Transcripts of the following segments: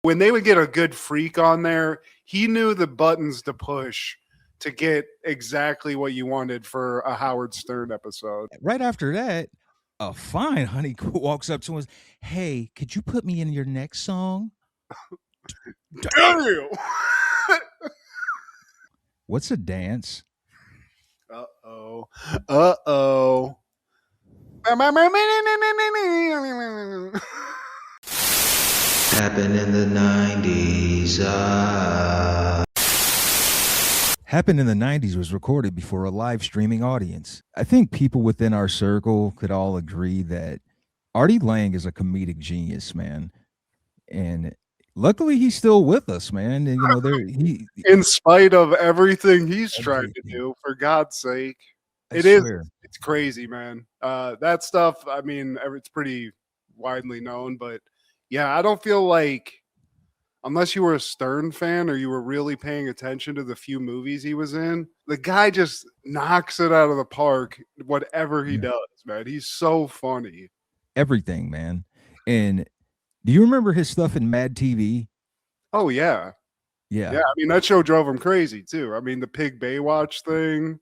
When they would get a good freak on there, he knew the buttons to push to get exactly what you wanted for a Howard Stern episode. Right after that, a fine honey walks up to us. Hey, could you put me in your next song? Damn! What's a dance? Uh-oh. Uh-oh. Happened in the 90s. Happened in the 90s was recorded before a live streaming audience. I think people within our circle could all agree that Artie Lange is a comedic genius, man. And luckily he's still with us, man. And in spite of everything he's trying to do, for God's sake. It's crazy, man. That stuff, I mean, it's pretty widely known, but yeah, I don't feel like, unless you were a Stern fan or you were really paying attention to the few movies he was in, the guy just knocks it out of the park, whatever he does, man. He's so funny. Everything, man. And do you remember his stuff in Mad TV? Oh, yeah. Yeah. Yeah, I mean, that show drove him crazy, too. I mean, the Pig Baywatch thing,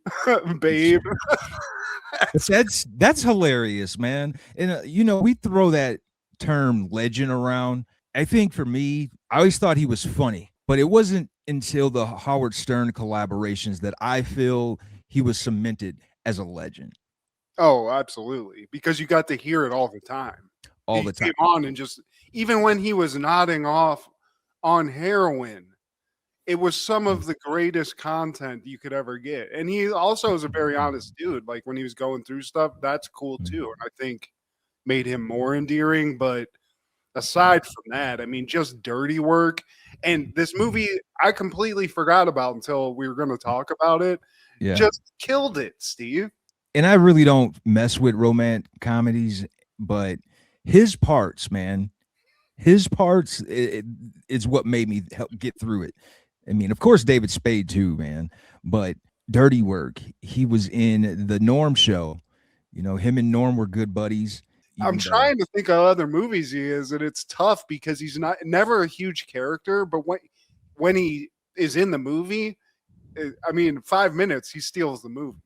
Babe. That's hilarious, man. And, we throw that term legend around. I think for me, I always thought he was funny, but it wasn't until the Howard Stern collaborations that I feel he was cemented as a legend. Oh, absolutely. Because you got to hear it all the time. He came on and just, even when he was nodding off on heroin, it was some of the greatest content you could ever get. And he also is a very honest dude. Like when he was going through stuff, that's cool too. And I think made him more endearing. But aside from that, I mean, just dirty work. And this movie, I completely forgot about until we were going to talk about it. Yeah. Just killed it, Steve. And I really don't mess with romantic comedies, but his parts, man, is what made me help get through it. I mean, of course, David Spade too, man, but dirty work. He was in the Norm show. Him and Norm were good buddies. I'm trying to think of other movies he is, and it's tough because he's never a huge character, but when he is in the movie, I mean, 5 minutes, he steals the movie.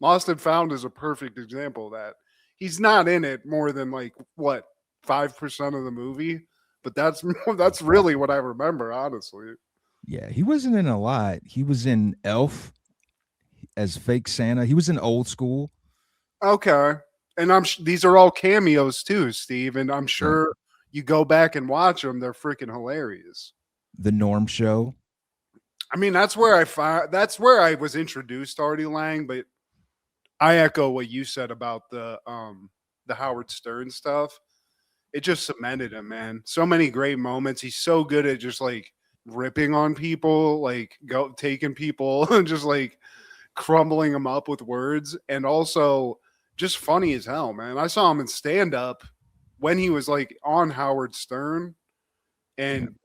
Lost and Found is a perfect example of that. He's not in it more than 5% of the movie, but that's really what I remember, honestly. Yeah, he wasn't in a lot. He was in Elf as fake Santa. He was in Old School. Okay. And these are all cameos too, Steve. And I'm sure you go back and watch them; they're freaking hilarious. The Norm Show. I mean, that's where I was introduced to Artie Lange. But I echo what you said about the Howard Stern stuff. It just cemented him, man. So many great moments. He's so good at just ripping on people, taking people and just crumbling them up with words, and also just funny as hell, man. I saw him in stand-up when he was on Howard Stern and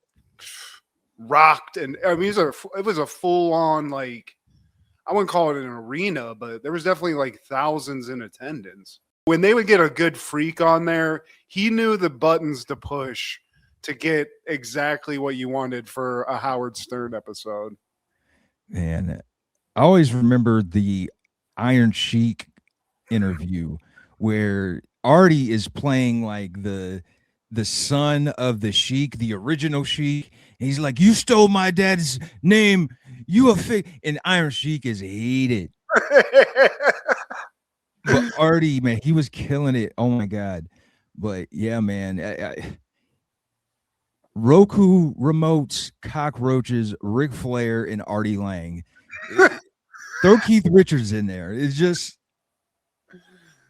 rocked. And I mean, it was a full-on I wouldn't call it an arena, but there was definitely thousands in attendance. When they would get a good freak on there, he knew the buttons to push to get exactly what you wanted for a Howard Stern episode. And I always remember the Iron Sheik interview where Artie is playing the son of the Sheik, the original Sheik. And he's like, "You stole my dad's name. You a fake." And Iron Sheik is heated. But Artie, man, he was killing it. Oh my God. But yeah, man. Roku remotes, cockroaches, Ric Flair, and Artie Lange. Throw Keith Richards in there.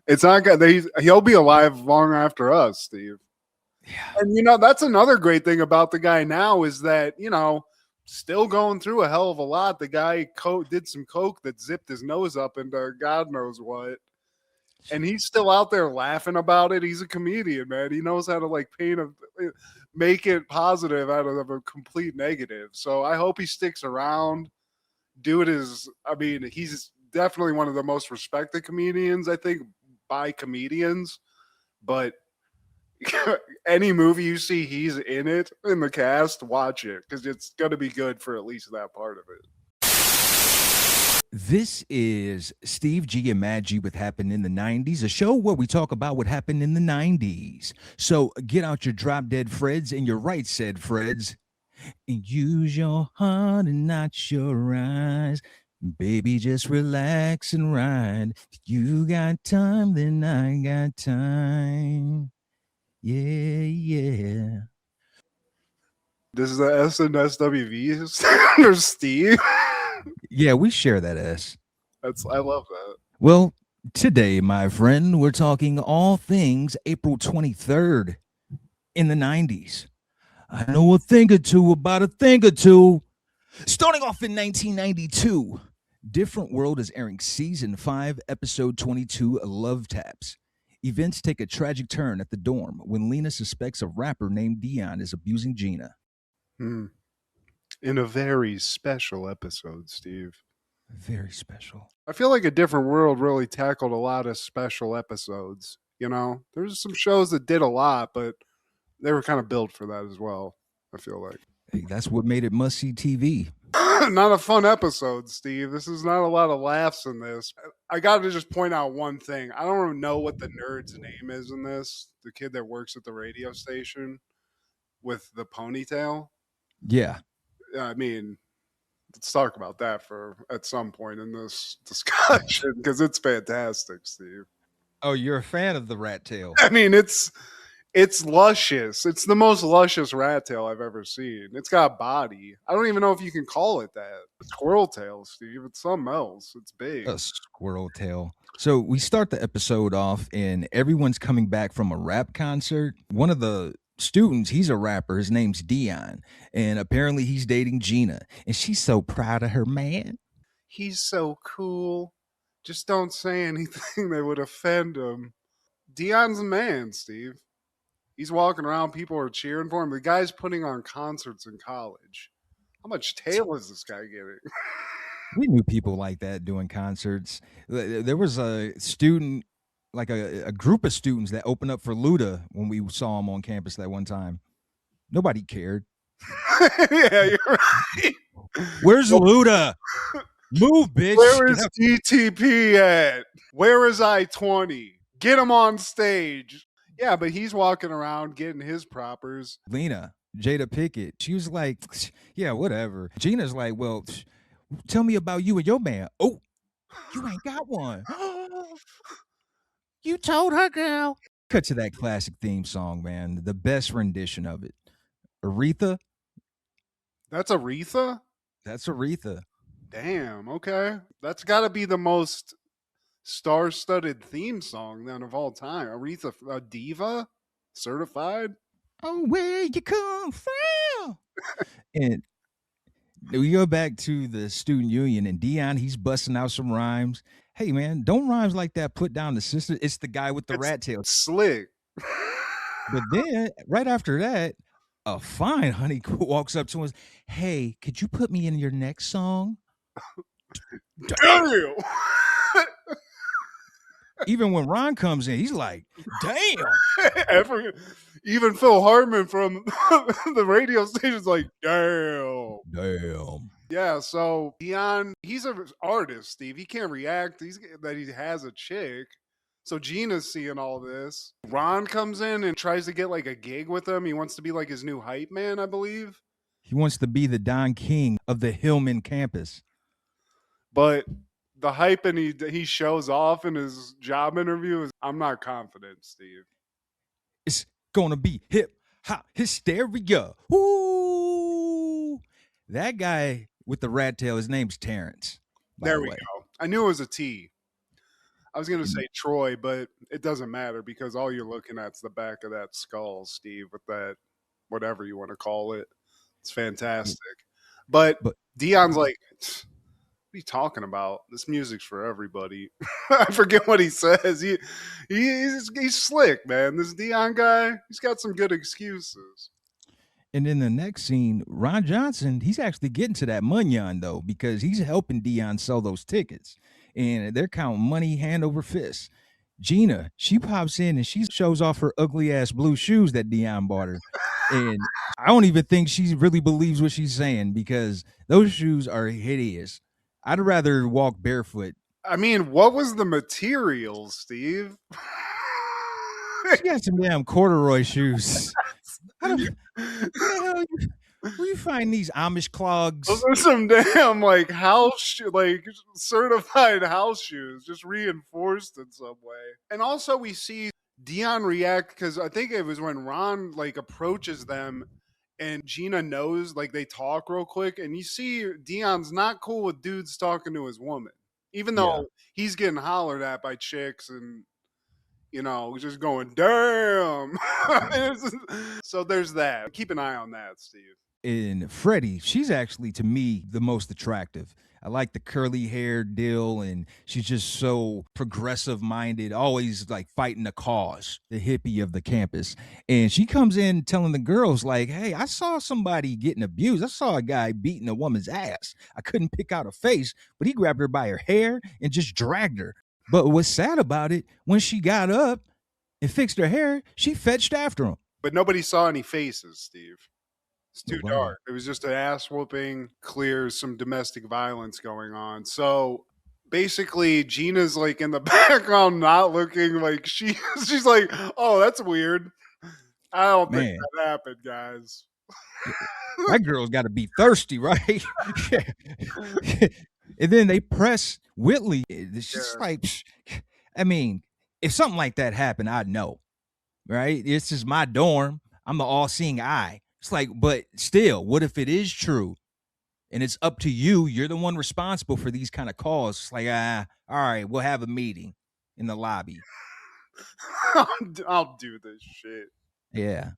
It's not good. He'll be alive long after us, Steve. Yeah. And that's another great thing about the guy now is that still going through a hell of a lot. The guy did some coke that zipped his nose up into God knows what. And he's still out there laughing about it. He's a comedian, man. He knows how to make it positive out of a complete negative. So I hope he sticks around. He's definitely one of the most respected comedians, I think, by comedians. But Any movie you see he's in it in the cast, watch it because it's gonna be good for at least that part of it. This is Steve G and Mad G with Happened in the 90s, a show where we talk about what happened in the 90s. So get out your drop dead Freds and your right said Freds and use your heart and not your eyes. Baby, just relax and ride. If you got time, then I got time. Yeah. This is the SNSWV or Steve. Yeah, we share that S. I love that. Well, today, my friend, we're talking all things April 23rd in the 90s. I know a thing or two about a thing or two. Starting off in 1992, Different World is airing season 5, episode 22, Love Taps. Events take a tragic turn at the dorm when Lena suspects a rapper named Dion is abusing Gina. In a very special episode, Steve. Very special. I feel like A Different World really tackled a lot of special episodes. You know, there's some shows that did a lot, but they were kind of built for that as well, I feel like. Hey, that's what made it must-see TV. Not a fun episode, Steve. This is not a lot of laughs in this. I got to just point out one thing. I don't even know what the nerd's name is in this. The kid that works at the radio station with the ponytail. Yeah. I mean, let's talk about that at some point in this discussion because it's fantastic, Steve. Oh, you're a fan of the rat tail. I mean, it's luscious. It's the most luscious rat tail I've ever seen. It's got a body. I don't even know if you can call it that. Squirrel tail, Steve. It's something else. It's big. A squirrel tail. So we start the episode off and everyone's coming back from a rap concert. One of the students, he's a rapper. His name's Dion. And apparently he's dating Gina. And she's so proud of her man. He's so cool. Just don't say anything that would offend him. Dion's a man, Steve. He's walking around. People are cheering for him. The guy's putting on concerts in college. How much tail is this guy getting? We knew people like that doing concerts. There was a student, like a group of students that opened up for Luda when we saw him on campus that one time. Nobody cared. Yeah, you're right. Where's Luda? Move, bitch. Where is DTP at? Where is I-20? Get him on stage. Yeah, but he's walking around getting his propers. Lena, Jada Pickett, she was like, yeah, whatever. Gina's like, well, tell me about you and your man. Oh, you ain't got one. You told her, girl. Cut to that classic theme song, man. The best rendition of it. Aretha. That's Aretha? That's Aretha. Damn, okay. That's got to be the most star-studded theme song then of all time. Aretha, a diva, certified. Oh, where you come from? And we go back to the student union, and Dion, he's busting out some rhymes. Hey, man, don't rhymes like that put down the sister. It's the guy with the rat tail. Slick. But then, right after that, a fine honey walks up to us. Hey, could you put me in your next song? Damn. Even when Ron comes in, he's like, damn. Even Phil Hartman from the radio station's like, damn. Yeah, so Dion, he's an artist, Steve. He can't react that he has a chick. So Gina's seeing all this. Ron comes in and tries to get like a gig with him. He wants to be like his new hype man, I believe. He wants to be the Don King of the Hillman campus. But the hype and he shows off in his job interview is, I'm not confident, Steve. It's gonna be hip hop hysteria. Woo! That guy with the rat tail, his name's Terrence. There we go. I knew it was a T. I was gonna say Troy, but it doesn't matter because all you're looking at is the back of that skull, Steve, with that whatever you want to call it. It's fantastic. But Dion's like, what are you talking about? This music's for everybody. I forget what he says. He's slick, man. This Dion guy, he's got some good excuses. And in the next scene, Ron Johnson, he's actually getting to that munyon though, because he's helping Dion sell those tickets. And they're counting money hand over fist. Gina, she pops in and she shows off her ugly ass blue shoes that Dion bought her. And I don't even think she really believes what she's saying because those shoes are hideous. I'd rather walk barefoot. I mean, what was the material, Steve? She got some damn corduroy shoes. Where the hell where you find these Amish clogs? Those are some damn like certified house shoes, just reinforced in some way. And also we see Dion react because I think it was when Ron like approaches them and Gina knows, like they talk real quick, and you see Dion's not cool with dudes talking to his woman, even though he's getting hollered at by chicks and just going damn. So there's that. Keep an eye on that, Steve. And Freddie, she's actually to me the most attractive. I like the curly hair deal, and she's just so progressive minded, always like fighting the cause, the hippie of the campus. And she comes in telling the girls, like, hey, I saw somebody getting abused. I saw a guy beating a woman's ass. I couldn't pick out a face, but he grabbed her by her hair and just dragged her. But what's sad about it, when she got up and fixed her hair, she fetched after him. But nobody saw any faces, Steve. It's too Nobody. dark. It was just an ass whooping, clear some domestic violence going on. So basically, Gina's like in the background, not looking like she's like, oh, that's weird. I don't think that happened, guys. That girl's got to be thirsty, right? And then they press Whitley. It's just like, I mean, if something like that happened, I'd know, right? This is my dorm. I'm the all-seeing eye. It's like, but still, what if it is true? And it's up to you. You're the one responsible for these kind of calls. It's like, all right, we'll have a meeting in the lobby. I'll do this shit. Yeah.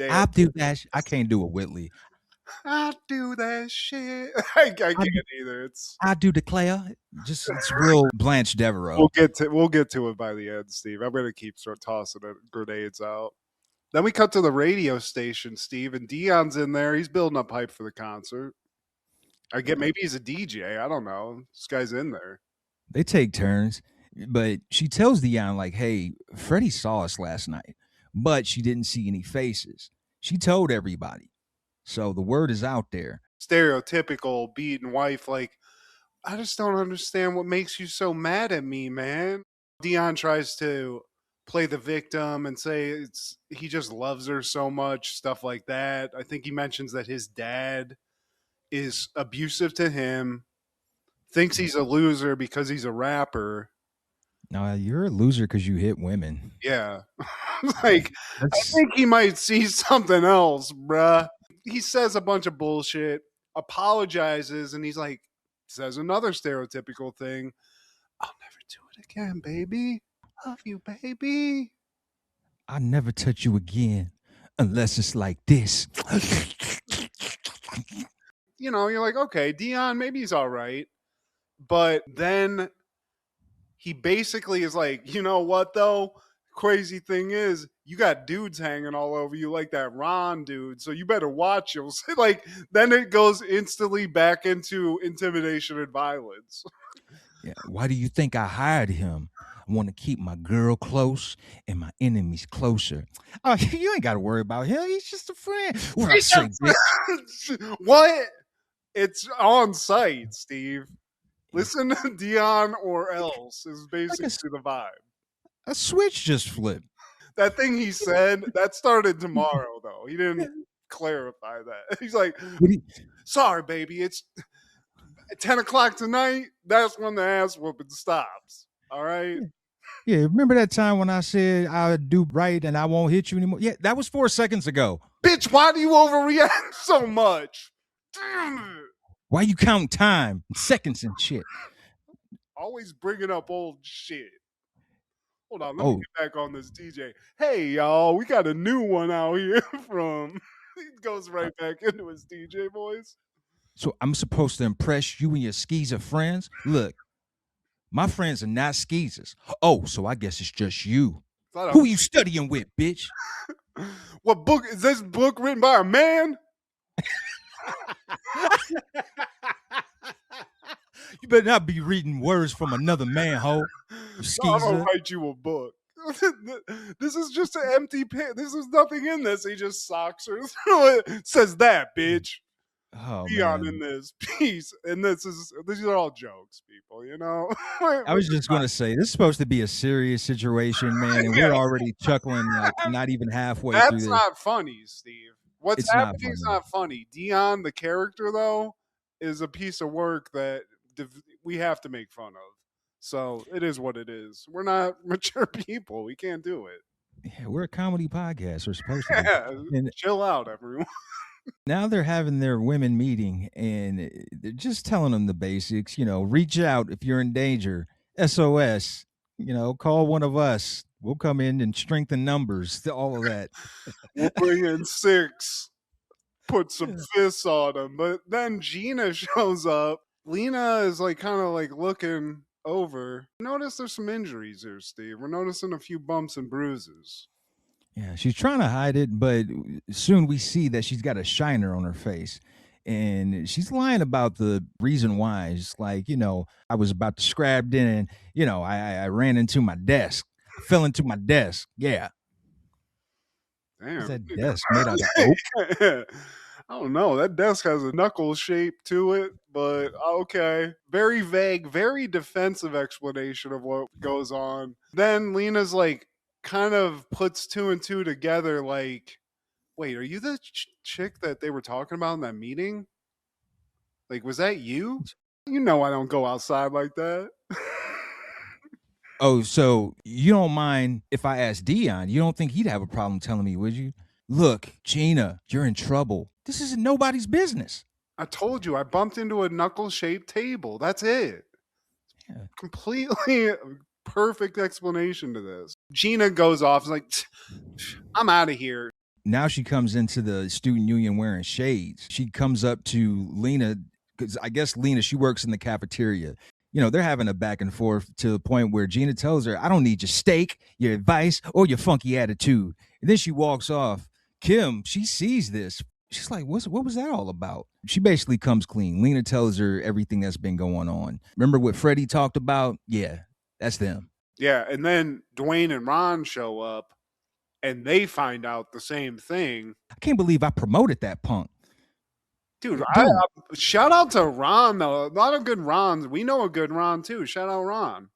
I'll do that. I can't do it, Whitley. I'll do that shit. I can't either. I do declare. It's real Blanche Devereaux. We'll get to it by the end, Steve. I'm gonna keep tossing grenades out. Then we cut to the radio station, Steve, and Dion's in there. He's building up hype for the concert. Maybe he's a DJ. I don't know. This guy's in there. They take turns, but she tells Dion, like, hey, Freddie saw us last night, but she didn't see any faces. She told everybody. So the word is out there. Stereotypical beaten wife, like, I just don't understand what makes you so mad at me, man. Dion tries to play the victim and say he just loves her so much, stuff like that. I think he mentions that his dad is abusive to him, thinks he's a loser because he's a rapper. No, you're a loser because you hit women. Yeah. Like, I think he might see something else, bruh. He says a bunch of bullshit, apologizes, and he's like, says another stereotypical thing. I'll never do it again, baby. Love you, baby. I'll never touch you again unless it's like this. You're like, okay, Dion, maybe he's all right. But then he basically is like, you know what, though? Crazy thing is, you got dudes hanging all over you like that Ron dude, so you better watch him. Like, then it goes instantly back into intimidation and violence. Yeah. Why do you think I hired him? I want to keep my girl close and my enemies closer. Oh, you ain't got to worry about him. He's just a friend. What? It's on site, Steve. Listen to Dion or else is basically the vibe. A switch just flipped. That thing he said, that started tomorrow, though. He didn't clarify that. He's like, sorry, baby, it's 10 o'clock tonight. That's when the ass whooping stops. All right? Yeah, remember that time when I said I'll do right and I won't hit you anymore? Yeah, that was 4 seconds ago. Bitch, why do you overreact so much? Damn it. Why you counting time, seconds and shit? Always bringing up old shit. Hold on, let me get back on this DJ. Hey, y'all, we got a new one out here from... He goes right back into his DJ voice. So I'm supposed to impress you and your skeezer friends? Look, my friends are not skeezers. Oh, so I guess it's just you. Who you studying with, bitch? What book? Is this book written by a man? You better not be reading words from another man, ho. No, I'm Skeezer. gonna write you a book. This is just an empty pit. This is nothing in this. He just socks her through it. Says that, bitch. Oh Dion man. in this piece. And these are all jokes, people, you know? I was just gonna say this is supposed to be a serious situation, man, and we're already chuckling like not even halfway through That's this. not funny, Steve. What's It's not happening is funny. not funny. Dion, the character, though, is a piece of work that we have to make fun of. So it is what it is. We're not mature people. We can't do it. Yeah, we're a comedy podcast. We're supposed to be. Yeah, And chill out, everyone. now they're having their women meeting and they're just telling them the basics, reach out if you're in danger, SOS, call one of us, we'll come in and strengthen numbers, all of that. We'll bring in 6, put some fists on them. But then Gina shows up. Lena is like kind of like looking over. Notice there's some injuries here, Steve. We're noticing a few bumps and bruises. Yeah, she's trying to hide it, but soon we see that she's got a shiner on her face. And she's lying about the reason why. It's like, I was about to scrap in and, I ran into my desk, fell into my desk. Yeah. Damn. What's that desk made out of oak? I don't know. That desk has a knuckle shape to it, but okay. Very vague, very defensive explanation of what goes on. Then Lena's like, kind of puts 2 and 2 together, like, wait, are you the chick that they were talking about in that meeting? Like, was that you? You know I don't go outside like that. Oh, so you don't mind if I ask Dion? You don't think he'd have a problem telling me, would you? Look, Gina, you're in trouble. This isn't nobody's business. I told you, I bumped into a knuckle-shaped table. That's it. Yeah. Completely perfect explanation to this. Gina goes off, is like, I'm out of here. Now she comes into the student union wearing shades. She comes up to Lena, because I guess Lena, she works in the cafeteria. They're having a back and forth to the point where Gina tells her, I don't need your steak, your advice, or your funky attitude. And then she walks off. Kim, she sees this. She's like, what was that all about? She basically comes clean. Lena tells her everything that's been going on. Remember what Freddie talked about? Yeah, that's them. Yeah, and then Dwayne and Ron show up, and they find out the same thing. I can't believe I promoted that punk. Dude, shout out to Ron, though. A lot of good Rons. We know a good Ron, too. Shout out Ron.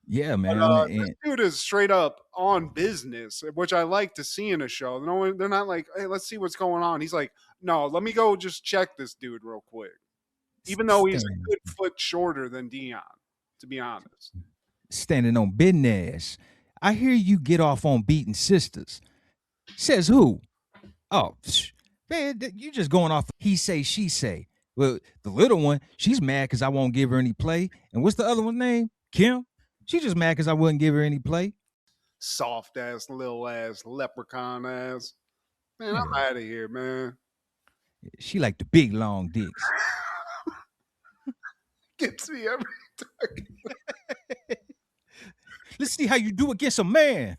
Yeah, man. But, this dude is straight up on business, which I like to see in a show. No, they're not like, hey, let's see what's going on. He's like, no, let me go just check this dude real quick. Even though he's a good foot shorter than Dion, to be honest. Standing on business. I hear you get off on beating sisters. Says who? Oh, man, you just going off he say, she say. Well, the little one, she's mad because I won't give her any play. And what's the other one's name? Kim? She just mad because I wouldn't give her any play. Soft ass, little ass, leprechaun ass. Man, I'm out of here, man. She like the big long dicks. Gets me every time. Let's see how you do against a man.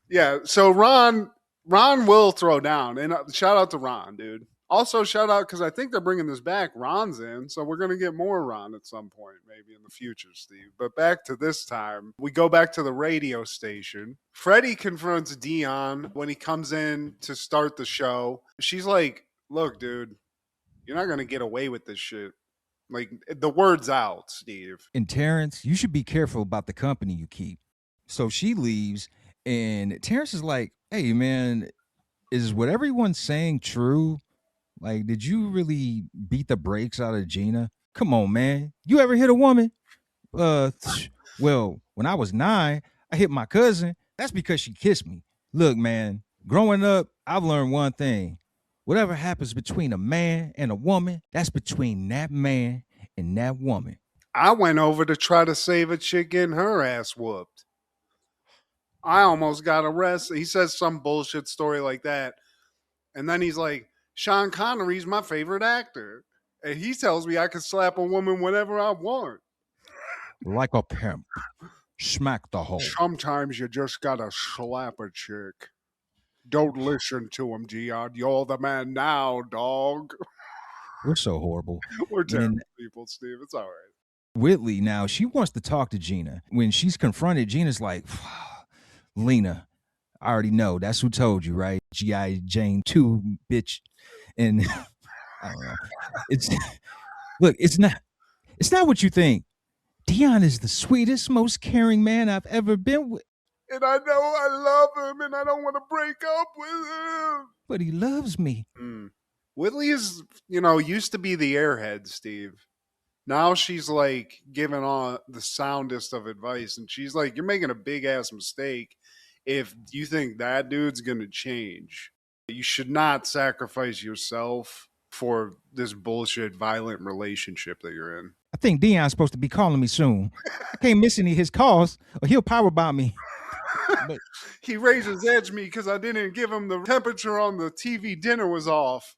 Yeah, so Ron will throw down. And shout out to Ron, dude. Also, shout out, because I think they're bringing this back. Ron's in, so we're going to get more Ron at some point, maybe in the future, Steve. But back to this time, we go back to the radio station. Freddie confronts Dion when he comes in to start the show. She's like, look, dude, you're not going to get away with this shit. Like, the word's out, Steve. And Terrence, you should be careful about the company you keep. So she leaves, and Terrence is like, hey, man, is what everyone's saying true? Like, did you really beat the brakes out of Gina? Come on, man. You ever hit a woman? Well, when I was 9, I hit my cousin. That's because she kissed me. Look, man, growing up, I've learned one thing. Whatever happens between a man and a woman, that's between that man and that woman. I went over to try to save a chick getting her ass whooped. I almost got arrested. He says some bullshit story like that. And then he's like, Sean Connery's my favorite actor. And he tells me I can slap a woman whenever I want. Like a pimp. Smack the hole. Sometimes you just gotta slap a chick. Don't listen to him, Dion. You're the man now, dog. We're so horrible. We're terrible people, Steve. It's all right. Whitley now, she wants to talk to Gina. When she's confronted, Gina's like, Lena, I already know. That's who told you, right? G.I. Jane 2, bitch. And I don't know. Look, it's not what you think. Dion is the sweetest, most caring man I've ever been with. And I know I love him and I don't want to break up with him. But he loves me. Whitley is, used to be the airhead, Steve. Now she's like giving on the soundest of advice. And she's like, you're making a big ass mistake if you think that dude's going to change. You should not sacrifice yourself for this bullshit violent relationship that you're in. I think Dion's supposed to be calling me soon. I can't miss any of his calls or he'll powerbomb me. But he raises edge me because I didn't give him the temperature on the TV dinner was off.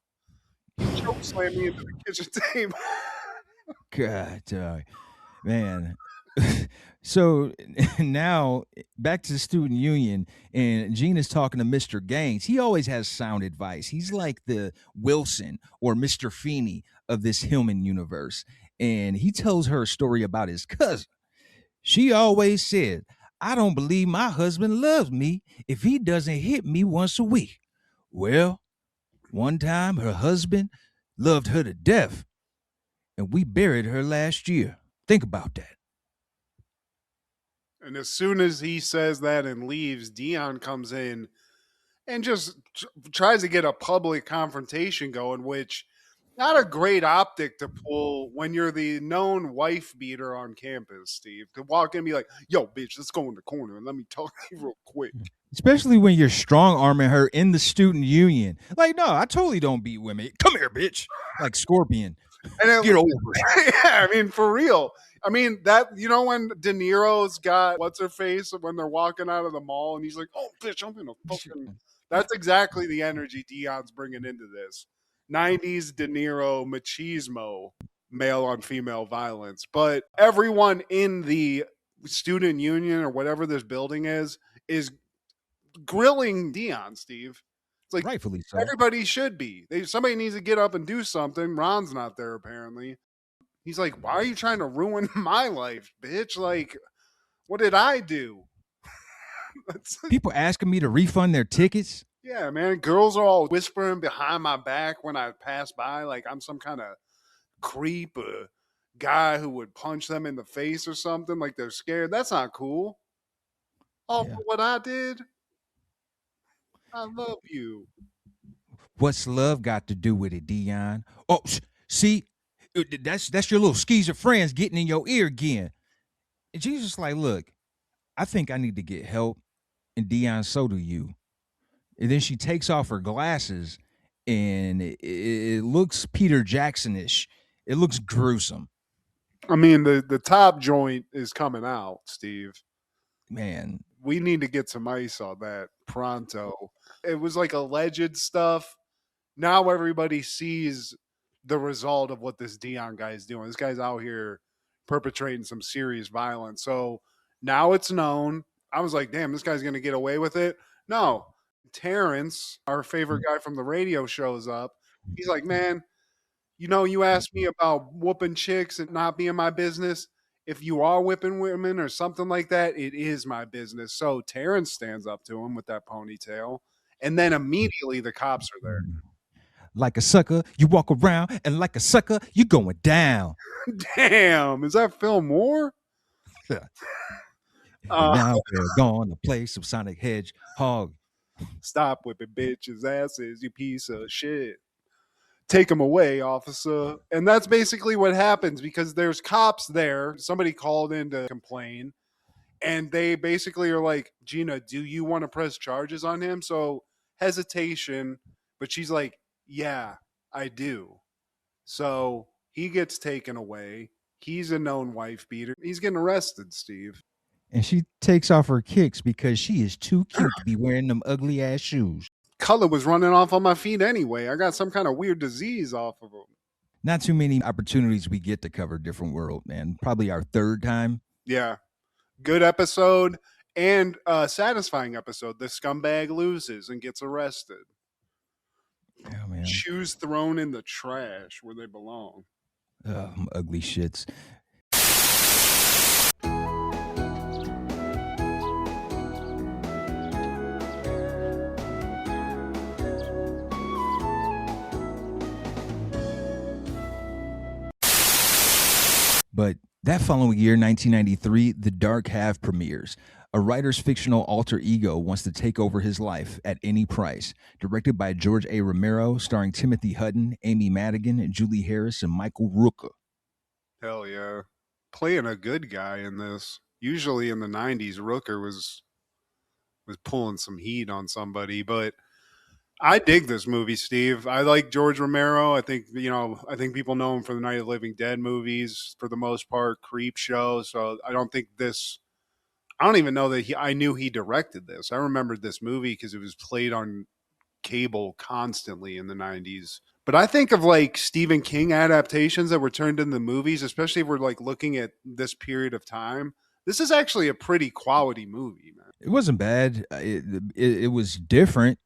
He choke slammed me into the kitchen table. God, man. So now back to the student union, and Gina's talking to Mr. Gaines. He always has sound advice. He's like the Wilson or Mr. Feeney of this Hillman universe. And he tells her a story about his cousin. She always said, I don't believe my husband loves me if he doesn't hit me once a week. Well, one time her husband loved her to death, and we buried her last year. Think about that. And as soon as he says that and leaves, Dion comes in and just tries to get a public confrontation going, which not a great optic to pull when you're the known wife beater on campus, Steve. To walk in and be like, yo, bitch, let's go in the corner and let me talk to you real quick. Especially when you're strong arming her in the student union. Like, no, I totally don't beat women. Come here, bitch. Like Scorpion. And Get over it. Yeah, I mean, for real. I mean, that, when De Niro's got what's her face when they're walking out of the mall and he's like, oh, bitch, I'm going to fucking. That's exactly the energy Dion's bringing into this. 90s De Niro machismo, male on female violence. But everyone in the student union or whatever this building is grilling Dion, Steve. It's like, rightfully so. Everybody should be. Somebody needs to get up and do something. Ron's not there, apparently. He's like, why are you trying to ruin my life, bitch? Like, what did I do? People asking me to refund their tickets. Yeah, man. Girls are all whispering behind my back when I pass by, like I'm some kind of creep, a guy who would punch them in the face or something, like they're scared. That's not cool. Oh, yeah. For what I did? I love you. What's love got to do with it, Dion? Oh, see, that's your little skeezer friends getting in your ear again. And Jesus like, look, I think I need to get help. And Dion, so do you. And then she takes off her glasses and it looks Peter Jackson-ish. It looks gruesome. I mean, the top joint is coming out, Steve. Man. We need to get some ice on that pronto. It was like alleged stuff. Now everybody sees the result of what this Dion guy is doing. This guy's out here perpetrating some serious violence. So now it's known. I was like, damn, this guy's going to get away with it. No. Terrence, our favorite guy from the radio, shows up. He's like, man, you asked me about whooping chicks and not being my business. If you are whipping women or something like that, it is my business. So Terrence stands up to him with that ponytail. And then immediately the cops are there. Like a sucker, you walk around, and like a sucker, you going down. Damn, is that Phil Moore? Now we're going to play some Sonic Hedgehog. Stop whipping bitches' asses, you piece of shit. Take them away, officer. And that's basically what happens because there's cops there. Somebody called in to complain. And they basically are like, Gina, do you want to press charges on him? So hesitation. But she's like, yeah, I do. So he gets taken away. He's a known wife beater. He's getting arrested, Steve. And she takes off her kicks because she is too cute to be wearing them ugly ass shoes. Color was running off on my feet anyway. I got some kind of weird disease off of them. Not too many opportunities we get to cover Different World, man. Probably our third time. Yeah. Good episode and satisfying episode. The scumbag loses and gets arrested. Oh, man. Shoes thrown in the trash where they belong. Ugly shits. But that following year, 1993, The Dark Half premieres. A writer's fictional alter ego wants to take over his life at any price. Directed by George A. Romero, starring Timothy Hutton, Amy Madigan, Julie Harris, and Michael Rooker. Hell yeah. Playing a good guy in this. Usually in the 90s, Rooker was pulling some heat on somebody, but I dig this movie, Steve. I like George Romero. I think people know him for the Night of the Living Dead movies for the most part, Creep Show. So I don't even know that I knew he directed this. I remembered this movie because it was played on cable constantly in the 90s. But I think of like Stephen King adaptations that were turned into movies, especially if we're like looking at this period of time. This is actually a pretty quality movie, man. It wasn't bad. It was different.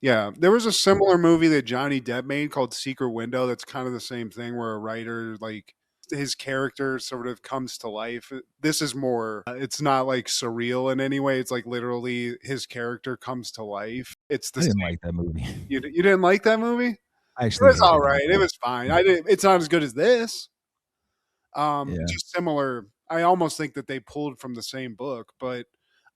Yeah, there was a similar movie that Johnny Depp made called Secret Window. That's kind of the same thing where a writer, like his character sort of comes to life. This is more, it's not like surreal in any way. It's like literally his character comes to life. It's the I didn't same. like that movie. You didn't like that movie? I It actually was hated all that right. movie. It was fine. It's not as good as this. Yeah. Just similar. I almost think that they pulled from the same book, but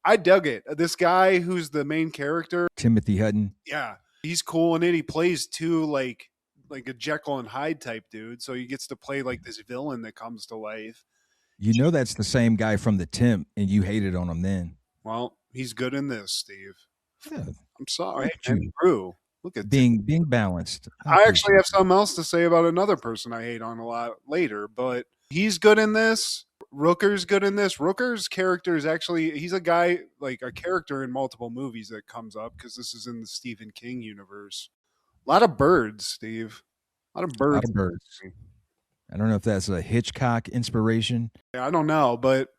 I dug it. This guy who's the main character, Timothy Hutton. yeah, he's cool in it. He plays two like a Jekyll and Hyde type dude, so he gets to play like this villain that comes to life. You know that's the same guy from The Temp, and you hated on him then. Well, he's good in this, Steve. Yeah, I'm sorry, Look at you. Drew. Look at being balanced. I actually have something else to say about another person I hate on a lot later, but he's good in this. Rooker's good in this. Rooker's character is actually, he's a guy, like a character in multiple movies that comes up because this is in the Stephen King universe. A lot of birds, Steve. A lot of A lot birds. of birds. I don't know if that's a Hitchcock inspiration. I don't know, but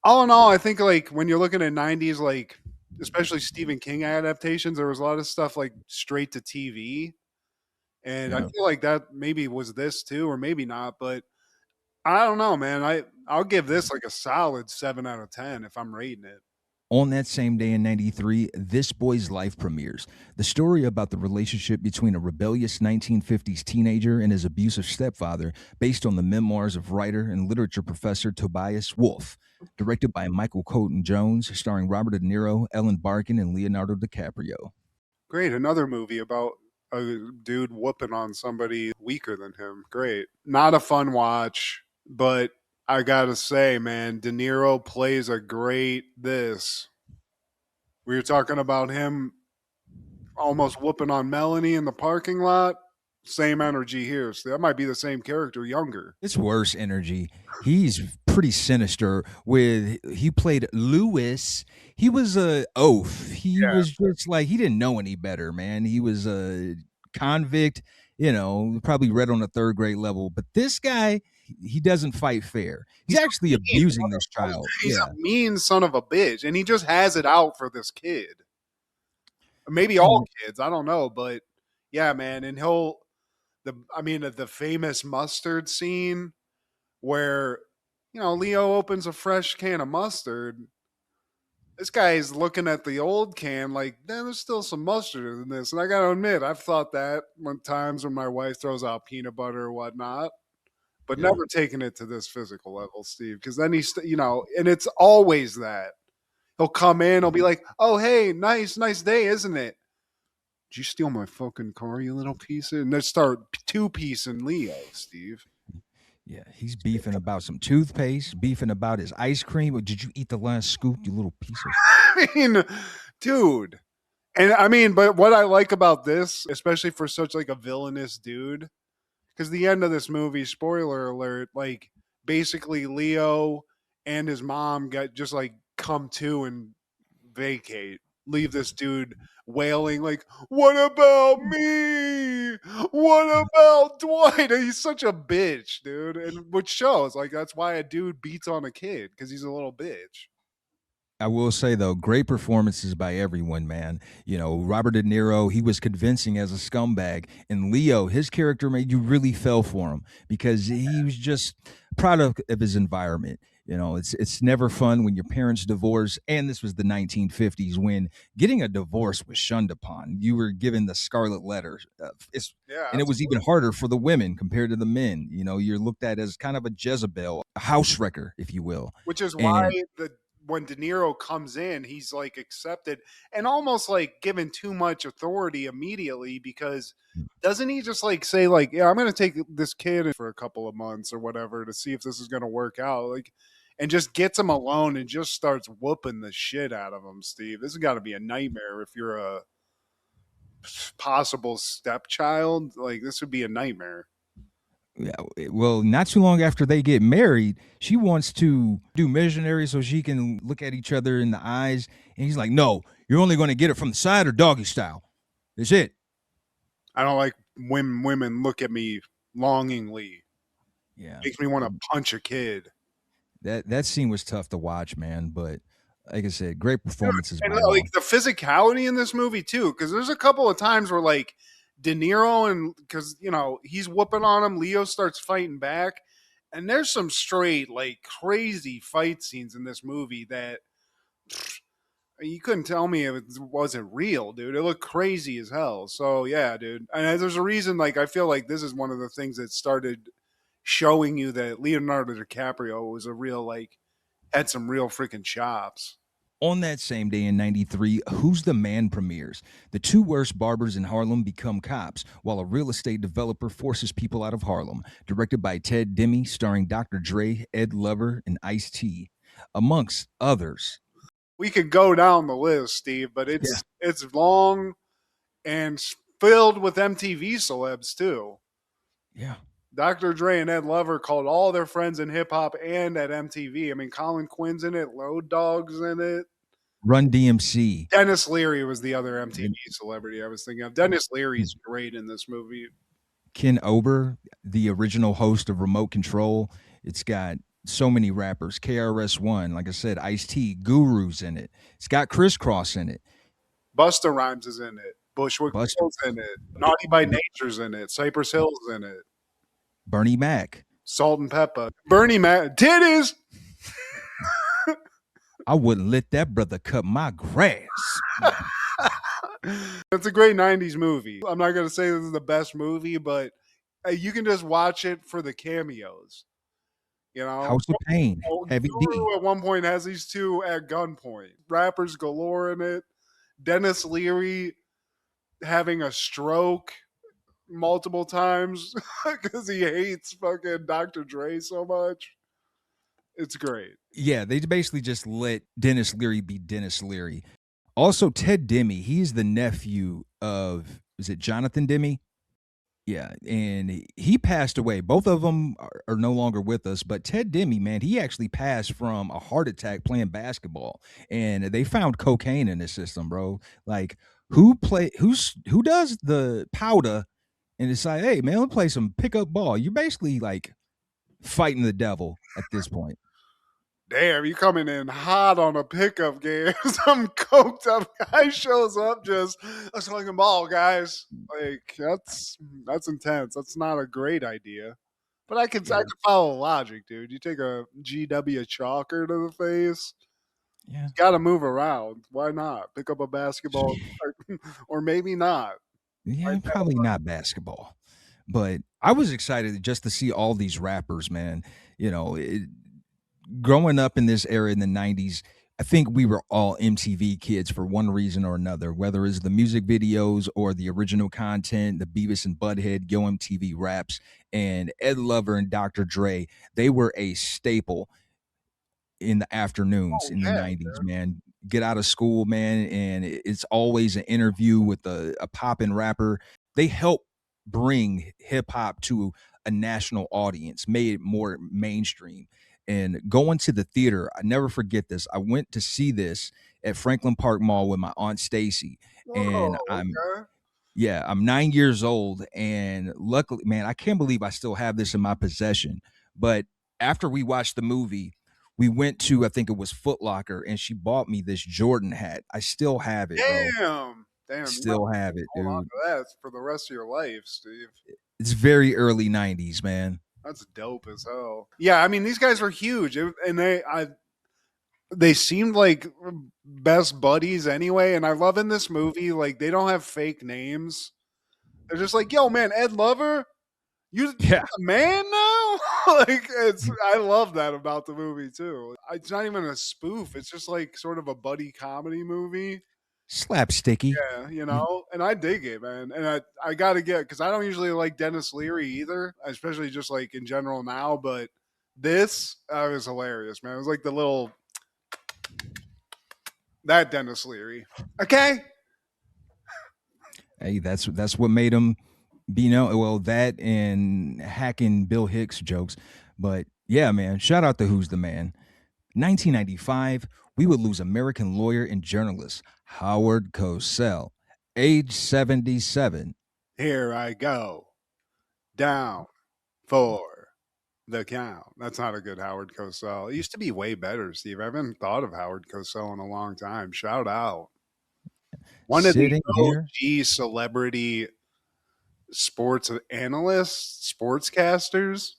all in all, I think like when you're looking at 90s, like especially Stephen King adaptations, there was a lot of stuff like straight to TV. And I Yeah. feel like that maybe was this too, or maybe not, but I don't know, man. I'll give this like a solid 7 out of 10 if I'm rating it. On that same day in 93, This Boy's Life premieres. The story about the relationship between a rebellious 1950s teenager and his abusive stepfather, based on the memoirs of writer and literature professor Tobias Wolff. Directed by Michael Coton Jones, starring Robert De Niro, Ellen Barkin, and Leonardo DiCaprio. Great. Another movie about a dude whooping on somebody weaker than him. Great. Not a fun watch, but I gotta say, man, De Niro plays a great this. We were talking about him almost whooping on Melanie in the parking lot. Same energy here. So that might be the same character, younger. It's worse energy. He's pretty sinister. He played Lewis. He was a oaf. He was just like, he didn't know any better, man. He was a convict, probably read on a third grade level. But this guy, he doesn't fight fair. He's actually abusing this child. He's a mean son of a bitch, and he just has it out for this kid. Maybe all kids, I don't know, but yeah, man. And the famous mustard scene where Leo opens a fresh can of mustard. This guy is looking at the old can like, there's still some mustard in this. And I got to admit, I've thought that times when my wife throws out peanut butter or whatnot, but never taken it to this physical level, Steve. Because then and it's always that. He'll come in, he'll be like, oh, hey, nice day, isn't it? Did you steal my fucking car, you little piece of... And they start two-piecing Leo, Steve. Yeah, he's beefing about some toothpaste, beefing about his ice cream. Did you eat the last scoop, you little piece of... I mean, dude. And but what I like about this, especially for such like a villainous dude, because the end of this movie, spoiler alert, like basically Leo and his mom got just like come to and vacate. Leave this dude wailing like, what about me? What about Dwight? And he's such a bitch, dude. And which shows like that's why a dude beats on a kid, because he's a little bitch. I will say, though, great performances by everyone, man. Robert De Niro, he was convincing as a scumbag. And Leo, his character you really fell for him because he was just proud of his environment. You know, it's never fun when your parents divorce. And this was the 1950s when getting a divorce was shunned upon. You were given the scarlet letter. And it was even harder for the women compared to the men. You know, you're looked at as kind of a Jezebel, a house wrecker, if you will. Which is why when De Niro comes in, he's like accepted and almost like given too much authority immediately, because doesn't he just like say like, yeah, I'm going to take this kid for a couple of months or whatever to see if this is going to work out, like, and just gets him alone and just starts whooping the shit out of him. Steve, this has got to be a nightmare if you're a possible stepchild. Like, this would be a nightmare. Yeah, well, not too long after they get married, she wants to do missionary so she can look at each other in the eyes. And he's like, no, you're only going to get it from the side or doggy style. That's it. I don't like when women look at me longingly. Yeah. Makes me want to punch a kid. That scene was tough to watch, man. But like I said, great performances. And like the physicality in this movie too, because there's a couple of times where like De Niro, and because you know he's whooping on him, Leo starts fighting back, and there's some straight like crazy fight scenes in this movie that you couldn't tell me if it wasn't real, dude. It looked crazy as hell. So yeah, dude, and there's a reason. Like, I feel like this is one of the things that started showing you that Leonardo DiCaprio was a real, like, had some real freaking chops. On that same day in 93, Who's the Man premieres. The two worst barbers in Harlem become cops, while a real estate developer forces people out of Harlem. Directed by Ted Demme, starring Dr. Dre, Ed Lover, and Ice-T, amongst others. We could go down the list, Steve, but it's long and filled with MTV celebs too. Yeah. Dr. Dre and Ed Lover called all their friends in hip hop and at MTV. I mean, Colin Quinn's in it, Load Dogg's in it. Run DMC. Dennis Leary was the other MTV celebrity I was thinking of. Dennis Leary's great in this movie. Ken Ober, the original host of Remote Control. It's got so many rappers. KRS-One, like I said, Ice-T, Guru's in it. It's got Criss Cross in it. Busta Rhymes is in it. Bushwick Bill's in it. Naughty by Nature's in it. Cypress Hill's in it. Bernie Mac. Salt and Pepper. Bernie Mac. Titties! I wouldn't let that brother cut my grass. It's a great 90s movie. I'm not going to say this is the best movie, but you can just watch it for the cameos. You know, House of Pain, Heavy D. At one point has these two at gunpoint. Rappers galore in it. Dennis Leary having a stroke multiple times because he hates fucking Dr. Dre so much. It's great. Yeah, they basically just let Dennis Leary be Dennis Leary. Also, Ted Demme, he's the nephew of, is it Jonathan Demme? Yeah, and he passed away. Both of them are no longer with us, but Ted Demme, man, he actually passed from a heart attack playing basketball, and they found cocaine in his system, bro. Like, who does the powder and decide, hey, man, let's play some pickup ball? You're basically like fighting the devil at this point. Damn, you coming in hot on a pickup game. Some coked up guy shows up just, let's play some ball, guys. Like, that's intense. That's not a great idea. But I can follow logic, dude. You take a GW chalker to the face. Yeah. You gotta move around. Why not? Pick up a basketball or maybe not. Yeah, like, probably not basketball. But I was excited just to see all these rappers, man. You know, growing up in this era in the 90s, I think we were all MTV kids for one reason or another, whether it's the music videos or the original content, the Beavis and Butthead, Yo MTV raps, and Ed Lover and Dr. Dre. They were a staple in the afternoons in the 90s, man. Get out of school, man, and it's always an interview with a poppin' rapper. They help bring hip-hop to a national audience, made it more mainstream. And going to the theater, I never forget this. I went to see this at Franklin Park Mall with my Aunt Stacy. And I'm 9 years old. And luckily, man, I can't believe I still have this in my possession. But after we watched the movie, we went to, I think it was Foot Locker, and she bought me this Jordan hat. I still have it, bro. Damn. Still have it, dude. Hold on to that for the rest of your life, Steve. It's very early 90s, man. That's dope as hell. Yeah, I mean these guys were huge, and they seemed like best buddies anyway. And I love in this movie, like they don't have fake names. They're just like, yo, man, Ed Lover, you're Yeah. the man now. Like I love that about the movie too. It's not even a spoof. It's just like sort of a buddy comedy movie. Slapsticky. Yeah, you know, and I dig it, man. And I got to get because I don't usually like Dennis Leary either, especially just like in general now. But this was hilarious, man. It was like the little that Dennis Leary. Okay, Hey, that's what made him be known. Well, that and hacking Bill Hicks jokes. But yeah, man, shout out to Who's the Man. 1995, we would lose American lawyer and journalist Howard Cosell, age 77. here I go down for the count. That's not a good Howard Cosell. It used to be way better, Steve. I haven't thought of Howard Cosell in a long time. Shout out. One of the Sitting here. OG celebrity sports analysts, sportscasters.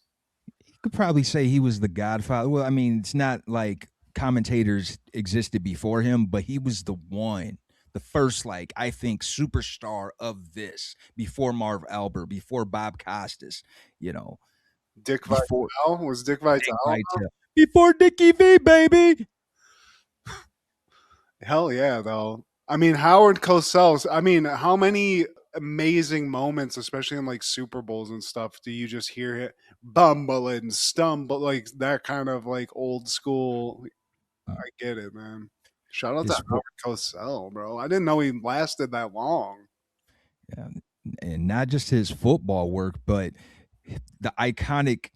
You could probably say he was the godfather. Well, I mean, it's not like commentators existed before him, but he was the one, the first, like, I think, superstar of this before Marv Albert, before Bob Costas, you know, Dick before Vitale was Dick Vitale. before Dickie V, baby. Hell yeah, though. I mean, Howard Cosell. I mean, how many amazing moments, especially in like Super Bowls and stuff, do you just hear it bumble and stumble, like that kind of like old school? I get it, man. Shout out to His Howard Cosell, bro. I didn't know he lasted that long. Yeah, and not just his football work, but the iconic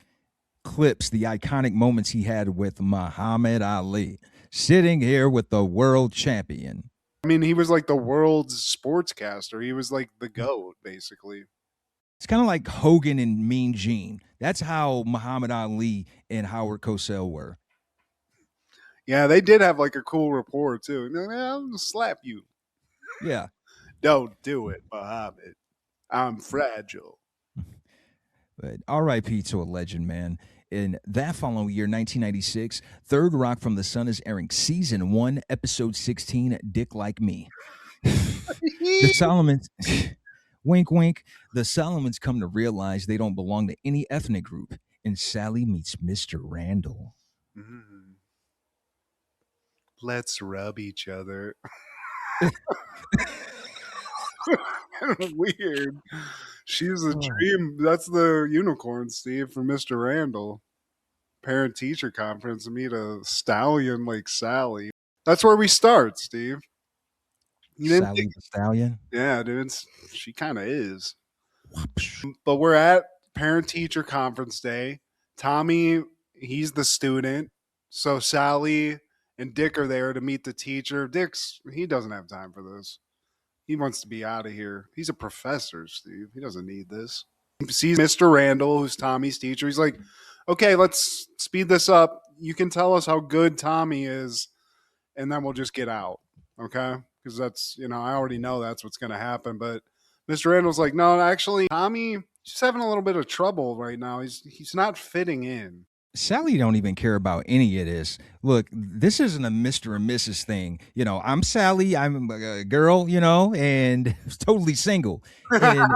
clips, the iconic moments he had with Muhammad Ali, sitting here with the world champion. I mean, he was like the world's sportscaster. He was like the GOAT, basically. It's kind of like Hogan and Mean Gene. That's how Muhammad Ali and Howard Cosell were. Yeah, they did have like a cool rapport too. I'm gonna slap you. Yeah. Don't do it, Muhammad. I'm fragile. But RIP to a legend, man. In that following year, 1996, Third Rock from the Sun is airing season 1, episode 16, Dick Like Me. The Solomons, wink, wink. The Solomons come to realize they don't belong to any ethnic group, and Sally meets Mr. Randell. Let's rub each other. Weird. She's a dream. That's the unicorn, Steve, from Mr. Randall. Parent teacher conference, meet a stallion like Sally. That's where we start, Steve. You didn't Sally think- the Stallion. yeah, dude. She kind of is. But we're at parent teacher conference day. Tommy, he's the student. So Sally and Dick are there to meet the teacher. He doesn't have time for this. He wants to be out of here. He's a professor, Steve. He doesn't need this. He sees Mr. Randall, who's Tommy's teacher. He's like, okay, let's speed this up. You can tell us how good Tommy is, and then we'll just get out. Okay? Because that's, I already know that's what's going to happen. But Mr. Randall's like, no, actually, Tommy, he's having a little bit of trouble right now. He's not fitting in. Sally don't even care about any of this. Look, this isn't a Mr. and Mrs. thing. I'm Sally. I'm a girl, and totally single. And,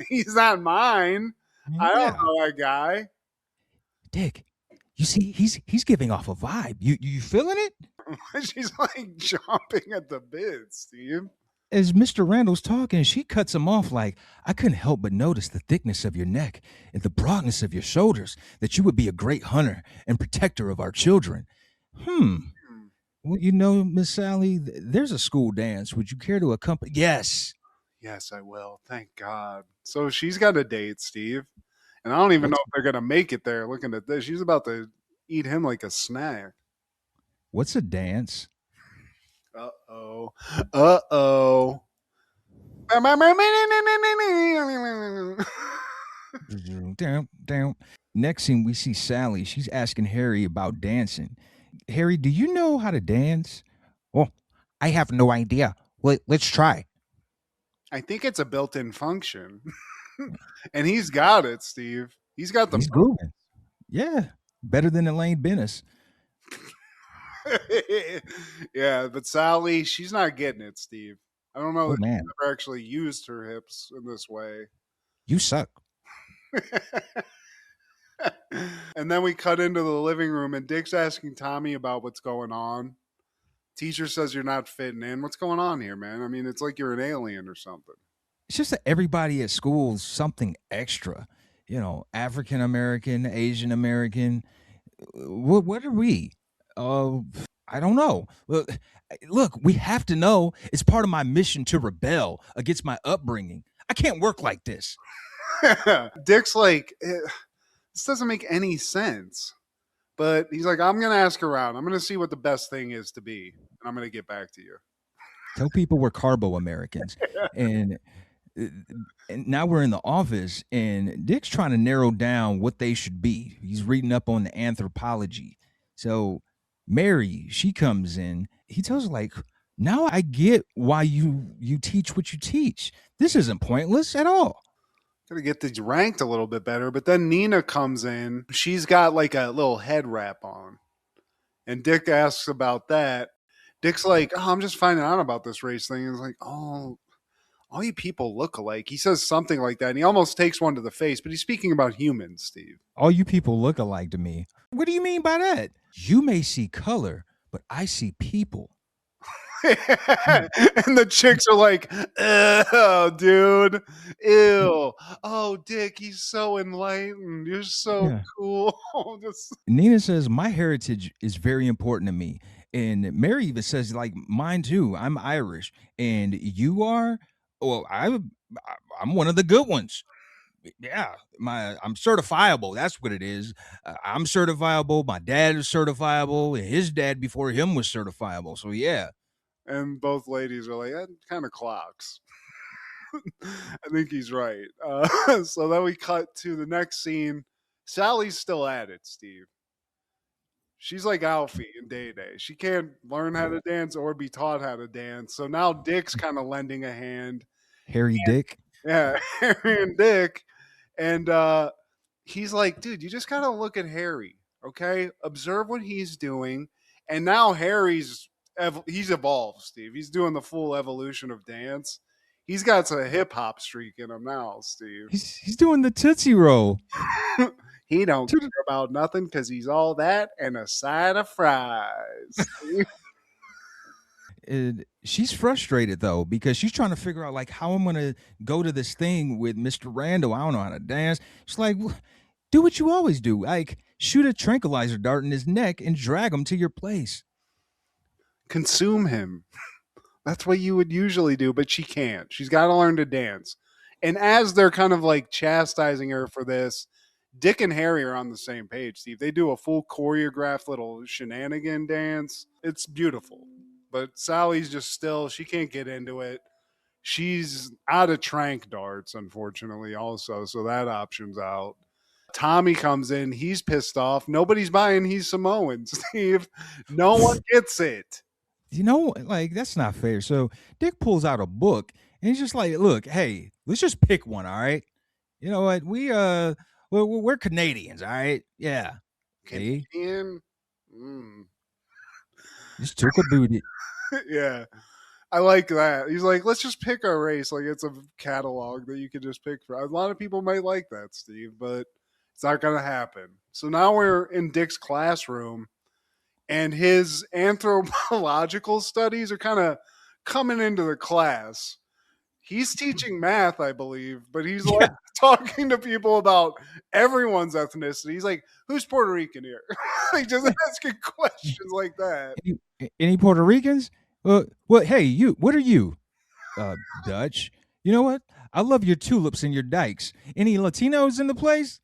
he's not mine. I don't know that guy. Dick, you see, he's giving off a vibe. You feeling it? She's like chomping at the bit, Steve. As Mr. Randall's talking, she cuts him off like, I couldn't help but notice the thickness of your neck and the broadness of your shoulders, that you would be a great hunter and protector of our children. Well, Miss Sally, there's a school dance. Would you care to accompany? Yes. Yes, I will. Thank God. So she's got a date, Steve. And I don't even know if they're going to make it there looking at this. She's about to eat him like a snack. What's a dance? Uh-oh. Uh-oh. Down. Next scene, we see Sally. She's asking Harry about dancing. Harry, do you know how to dance? Oh, I have no idea. Let's try. I think it's a built-in function. And he's got it, Steve. He's got the He's grooving. Yeah, better than Elaine Bennis. Yeah, but Sally, she's not getting it, Steve. I don't know Oh that man, she's ever actually used her hips in this way. you suck. And then we cut into the living room, and Dick's asking Tommy about what's going on. Teacher says you're not fitting in. What's going on here, man? I mean, it's like you're an alien or something. It's just that everybody at school is something extra. You know, African American, Asian American. What are we? I don't know. Look, we have to know. It's part of my mission to rebel against my upbringing. I can't work like this. Dick's like, this doesn't make any sense. But he's like, I'm going to ask around. I'm going to see what the best thing is to be. And I'm going to get back to you. Tell people we're Carbo Americans. And now we're in the office, and Dick's trying to narrow down what they should be. He's reading up on the anthropology. So Mary, she comes in. He tells her, like, now I get why you teach what you teach. This isn't pointless at all. Gotta get these ranked a little bit better. But then Nina comes in. She's got like a little head wrap on. And Dick asks about that. Dick's like, oh, I'm just finding out about this race thing. And it's like, oh, all you people look alike. He says something like that. And he almost takes one to the face. But he's speaking about humans, Steve. All you people look alike to me. What do you mean by that? You may see color, but I see people. And the chicks are like, oh, dude, ew. Oh, Dick, he's so enlightened. You're so cool. Nina says, my heritage is very important to me. And Mary even says, like, mine too. I'm Irish. And you are? Well, I'm one of the good ones. Yeah, I'm certifiable. That's what it is. I'm certifiable. My dad is certifiable. And his dad before him was certifiable. So, yeah. And both ladies are like, that kind of clocks. I think he's right. So then we cut to the next scene. Sally's still at it, Steve. She's like Alfie in Day Day. She can't learn how to dance or be taught how to dance. So now Dick's kind of lending a hand. Dick. Yeah, Harry and Dick. And he's like, dude, you just got to look at Harry, okay? Observe what he's doing. And now Harry's he's evolved, Steve. He's doing the full evolution of dance. He's got a hip hop streak in him now, Steve. He's doing the Tootsie Roll. He don't care about nothing because he's all that and a side of fries. She's frustrated though because she's trying to figure out like how I'm gonna go to this thing with Mr. Randell. I don't know how to dance. She's like, do what you always do, like shoot a tranquilizer dart in his neck and drag him to your place. Consume him. That's what you would usually do, but she can't. She's got to learn to dance. And as they're kind of like chastising her for this, Dick and Harry are on the same page, Steve. They do a full choreographed little shenanigan dance. It's beautiful. But Sally's just still, she can't get into it. She's out of trank darts, unfortunately, also. So that option's out. Tommy comes in. He's pissed off. Nobody's buying He's Samoan, Steve. No one gets it. You know, like, that's not fair. So Dick pulls out a book, and he's just like, look, hey, let's just pick one, all right? You know what? We're Canadians, all right? Yeah. Canadian? Just took a booty. Yeah. I like that. He's like, let's just pick our race. Like it's a catalog that you can just pick for. A lot of people might like that, Steve, but it's not going to happen. So now we're in Dick's classroom, and his anthropological studies are kind of coming into the class. He's teaching math, I believe, but he's like talking to people about everyone's ethnicity. He's like, who's Puerto Rican here? Like just asking questions like that. Any Puerto Ricans? Well, hey, you, what are you? Dutch. You know what? I love your tulips and your dykes. Any Latinos in the place?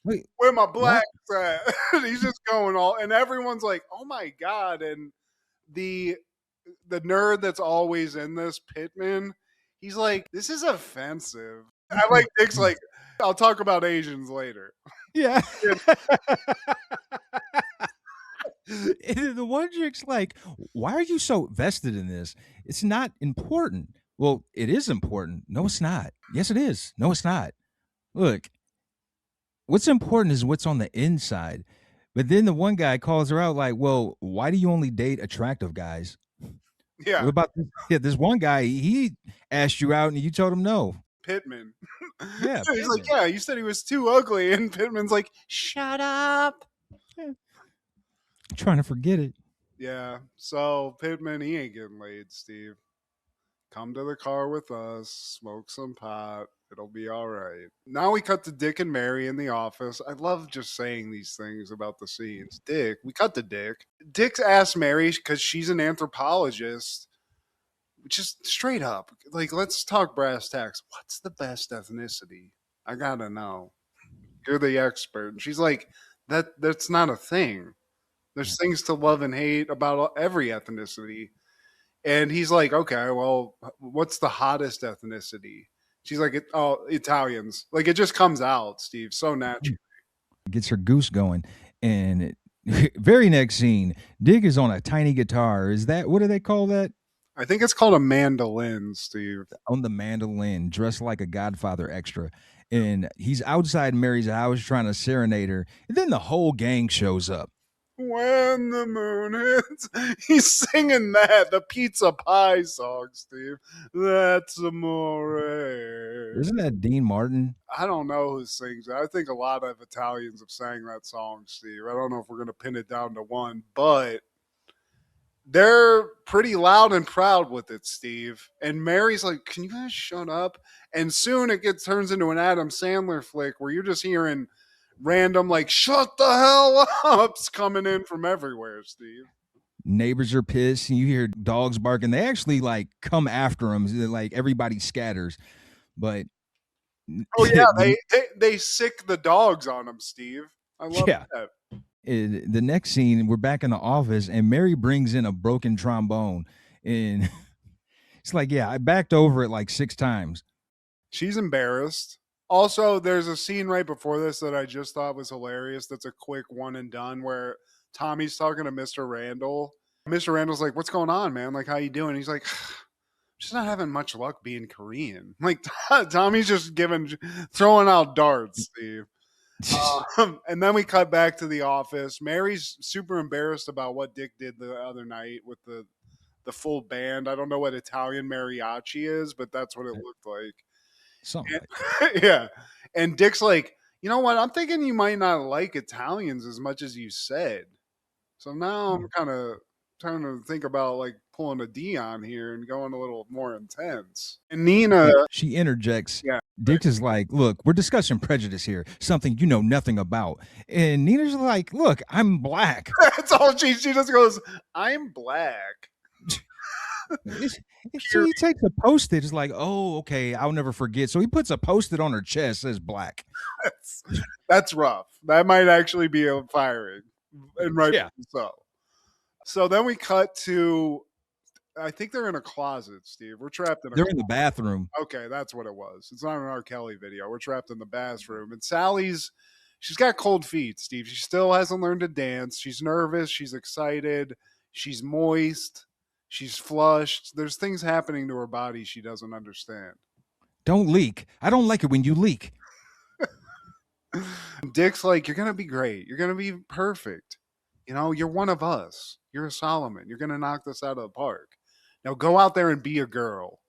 Wait, where my blacks at? He's just going all, and everyone's like, oh my God. And the nerd that's always in this, Pittman, he's like, this is offensive. I like Dick's like, I'll talk about Asians later. Yeah. The one chick's like, why are you so vested in this? It's not important. Well, it is important. No, it's not. Yes, it is. No, it's not. Look, what's important is what's on the inside. But then the one guy calls her out like, well, why do you only date attractive guys? What Yeah, about this? Yeah, this one guy, he asked you out and you told him no. Pittman. Yeah, He's like, Pittman. yeah, you said he was too ugly, and Pittman's like, shut up. I'm trying to forget it. Yeah, so Pittman, he ain't getting laid, Steve. Come to the car with us, smoke some pot. It'll be all right. Now we cut to Dick and Mary in the office. I love just saying these things about the scenes. Dick, we cut to Dick. Dick's asked Mary because she's an anthropologist. Just straight up, like, let's talk brass tacks. What's the best ethnicity? I gotta know. You're the expert. And she's like, that's not a thing. There's things to love and hate about every ethnicity. And he's like, okay, well, what's the hottest ethnicity? She's like, oh, Italians. Like, it just comes out, Steve, so natural. Gets her goose going. And very next scene, Dick is on a tiny guitar. Is that, what do they call that? I think it's called a mandolin, Steve. On the mandolin, dressed like a Godfather extra. And he's outside Mary's house trying to serenade her. And then the whole gang shows up. When the moon hits, he's singing that, the pizza pie song, Steve. That's amore. Isn't that Dean Martin? I don't know who sings it. I think a lot of Italians have sang that song, Steve. I don't know if we're going to pin it down to one, but they're pretty loud and proud with it, Steve. And Mary's like, can you guys shut up? And soon it turns into an Adam Sandler flick where you're just hearing random, like, shut the hell ups coming in from everywhere, Steve. Neighbors are pissed. You hear dogs barking. They actually like come after him. Like everybody scatters. But oh yeah, they sick the dogs on him, Steve. I love that. The next scene, we're back in the office, and Mary brings in a broken trombone, and it's like, yeah, I backed over it like 6 times. She's embarrassed. Also, there's a scene right before this that I just thought was hilarious. That's a quick one and done where Tommy's talking to Mr. Randall. Mr. Randall's like, "What's going on, man? Like, how you doing?" He's like, "Just not having much luck being Korean." Like, Tommy's just throwing out darts, Steve. And then we cut back to the office. Mary's super embarrassed about what Dick did the other night with the full band. I don't know what Italian mariachi is, but that's what it looked like. Something. Yeah. And Dick's like, you know what? I'm thinking you might not like Italians as much as you said. So now I'm kind of trying to think about like pulling a Dion here and going a little more intense. And Nina, she interjects. Yeah. Dick is like, look, we're discussing prejudice here, something you know nothing about. And Nina's like, look, I'm black. That's all she just goes, I'm black. So he takes a post-it. It's like, oh, okay, I'll never forget. So he puts a post-it on her chest, says black. That's rough. That might actually be a firing. And right. Yeah. So then we cut to, I think they're in a closet, Steve. We're trapped in They're in the bathroom. Okay, that's what it was. It's not an R. Kelly video. We're trapped in the bathroom. And she's got cold feet, Steve. She still hasn't learned to dance. She's nervous. She's excited. She's moist. She's flushed. There's things happening to her body she doesn't understand. Don't leak. I don't like it when you leak. Dick's like, you're going to be great. You're going to be perfect. You know, you're one of us. You're a Solomon. You're going to knock this out of the park. Now go out there and be a girl.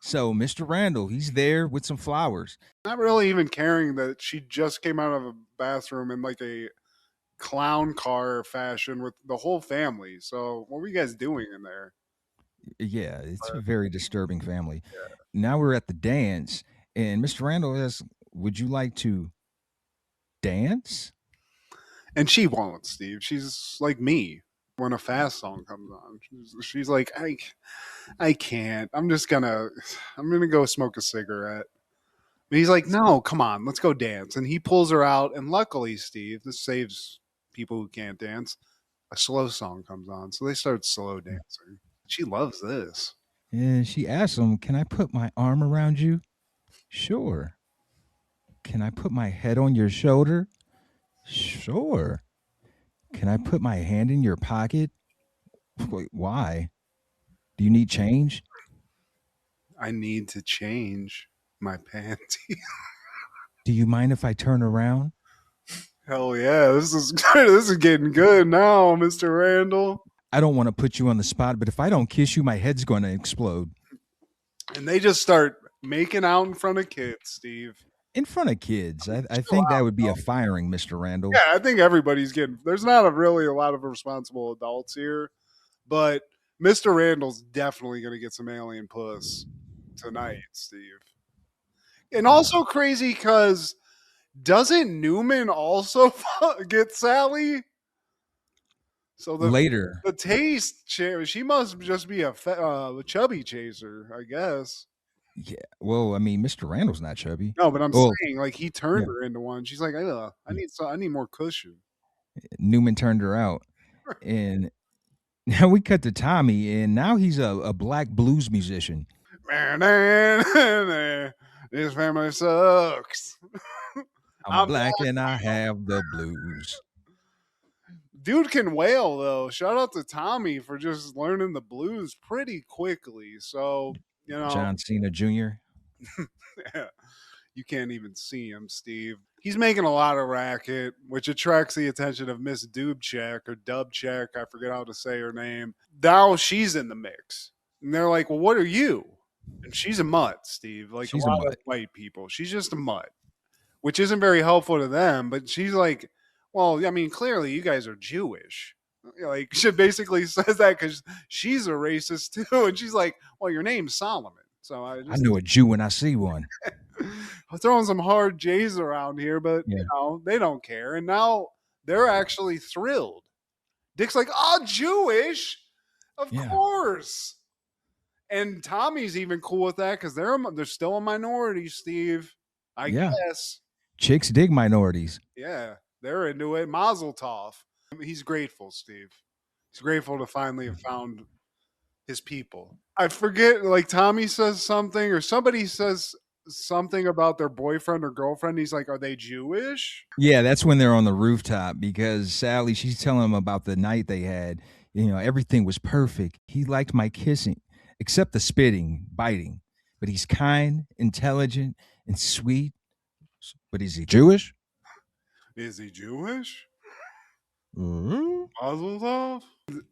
So Mr. Randall, he's there with some flowers. Not really even caring that she just came out of a bathroom in like a clown car fashion with the whole family. So what were you guys doing in there? Yeah, it's a very disturbing family. Yeah. Now we're at the dance, and Mr. Randall asks, would you like to dance? And she won't, Steve. She's like me when a fast song comes on. She's like, I can't. I'm gonna go smoke a cigarette. And he's like, no, come on, let's go dance. And he pulls her out, and luckily, Steve, this saves people who can't dance. A slow song comes on, so they start slow dancing. She loves this. And she asks him, can I put my arm around you? Sure. Can I put my head on your shoulder? Sure. Can I put my hand in your pocket? Wait, why? Do you need change? I need to change my panty. Do you mind if I turn around? Hell yeah, this is good. This is getting good now, Mr. Randall. I don't want to put you on the spot, but if I don't kiss you, my head's going to explode. And they just start making out in front of kids, Steve. In front of kids. I think that would be a firing, Mr. Randall. Yeah, I think everybody's getting. There's not really a lot of responsible adults here, but Mr. Randall's definitely going to get some alien puss tonight, Steve. And also crazy because doesn't Newman also get Sally? So Later. the taste, she must just be a chubby chaser, I guess. Yeah. Well, I mean, Mr. Randall's not chubby. No, but I'm Well, saying like he turned yeah. her into one. She's like, I need more cushion. Newman turned her out. And now we cut to Tommy, and now he's a black blues musician. This family sucks. I'm black and I have the blues. Dude can wail though. Shout out to Tommy for just learning the blues pretty quickly. So, you know, John Cena Jr. yeah, you can't even see him, Steve. He's making a lot of racket, which attracts the attention of Miss Dubcheck or Dubcheck. I forget how to say her name. Now she's in the mix. And they're like, well, what are you? And she's a mutt, Steve. Like She's a a lot of mutt. white people. She's just a mutt, which isn't very helpful to them. But she's like, well, I mean, clearly you guys are Jewish. Like she basically says that because she's a racist too. And she's like, well, your name's Solomon. So I know a Jew when I see one. I'm throwing some hard J's around here, but Yeah. you know, they don't care. And now they're actually thrilled. Dick's like, oh, Jewish? Of Yeah. course. And Tommy's even cool with that because they're still a minority, Steve. I guess. Chicks dig minorities. Yeah, they're into it. Mazel tov. He's grateful, Steve. He's grateful to finally have found his people. I forget, like Tommy says something or somebody says something about their boyfriend or girlfriend. He's like, are they Jewish? Yeah, that's when they're on the rooftop because Sally, she's telling him about the night they had. You know, everything was perfect. He liked my kissing, except the spitting, biting. But he's kind, intelligent, and sweet. But is he Jewish? Is he Jewish? Mm-hmm. Mazel tov.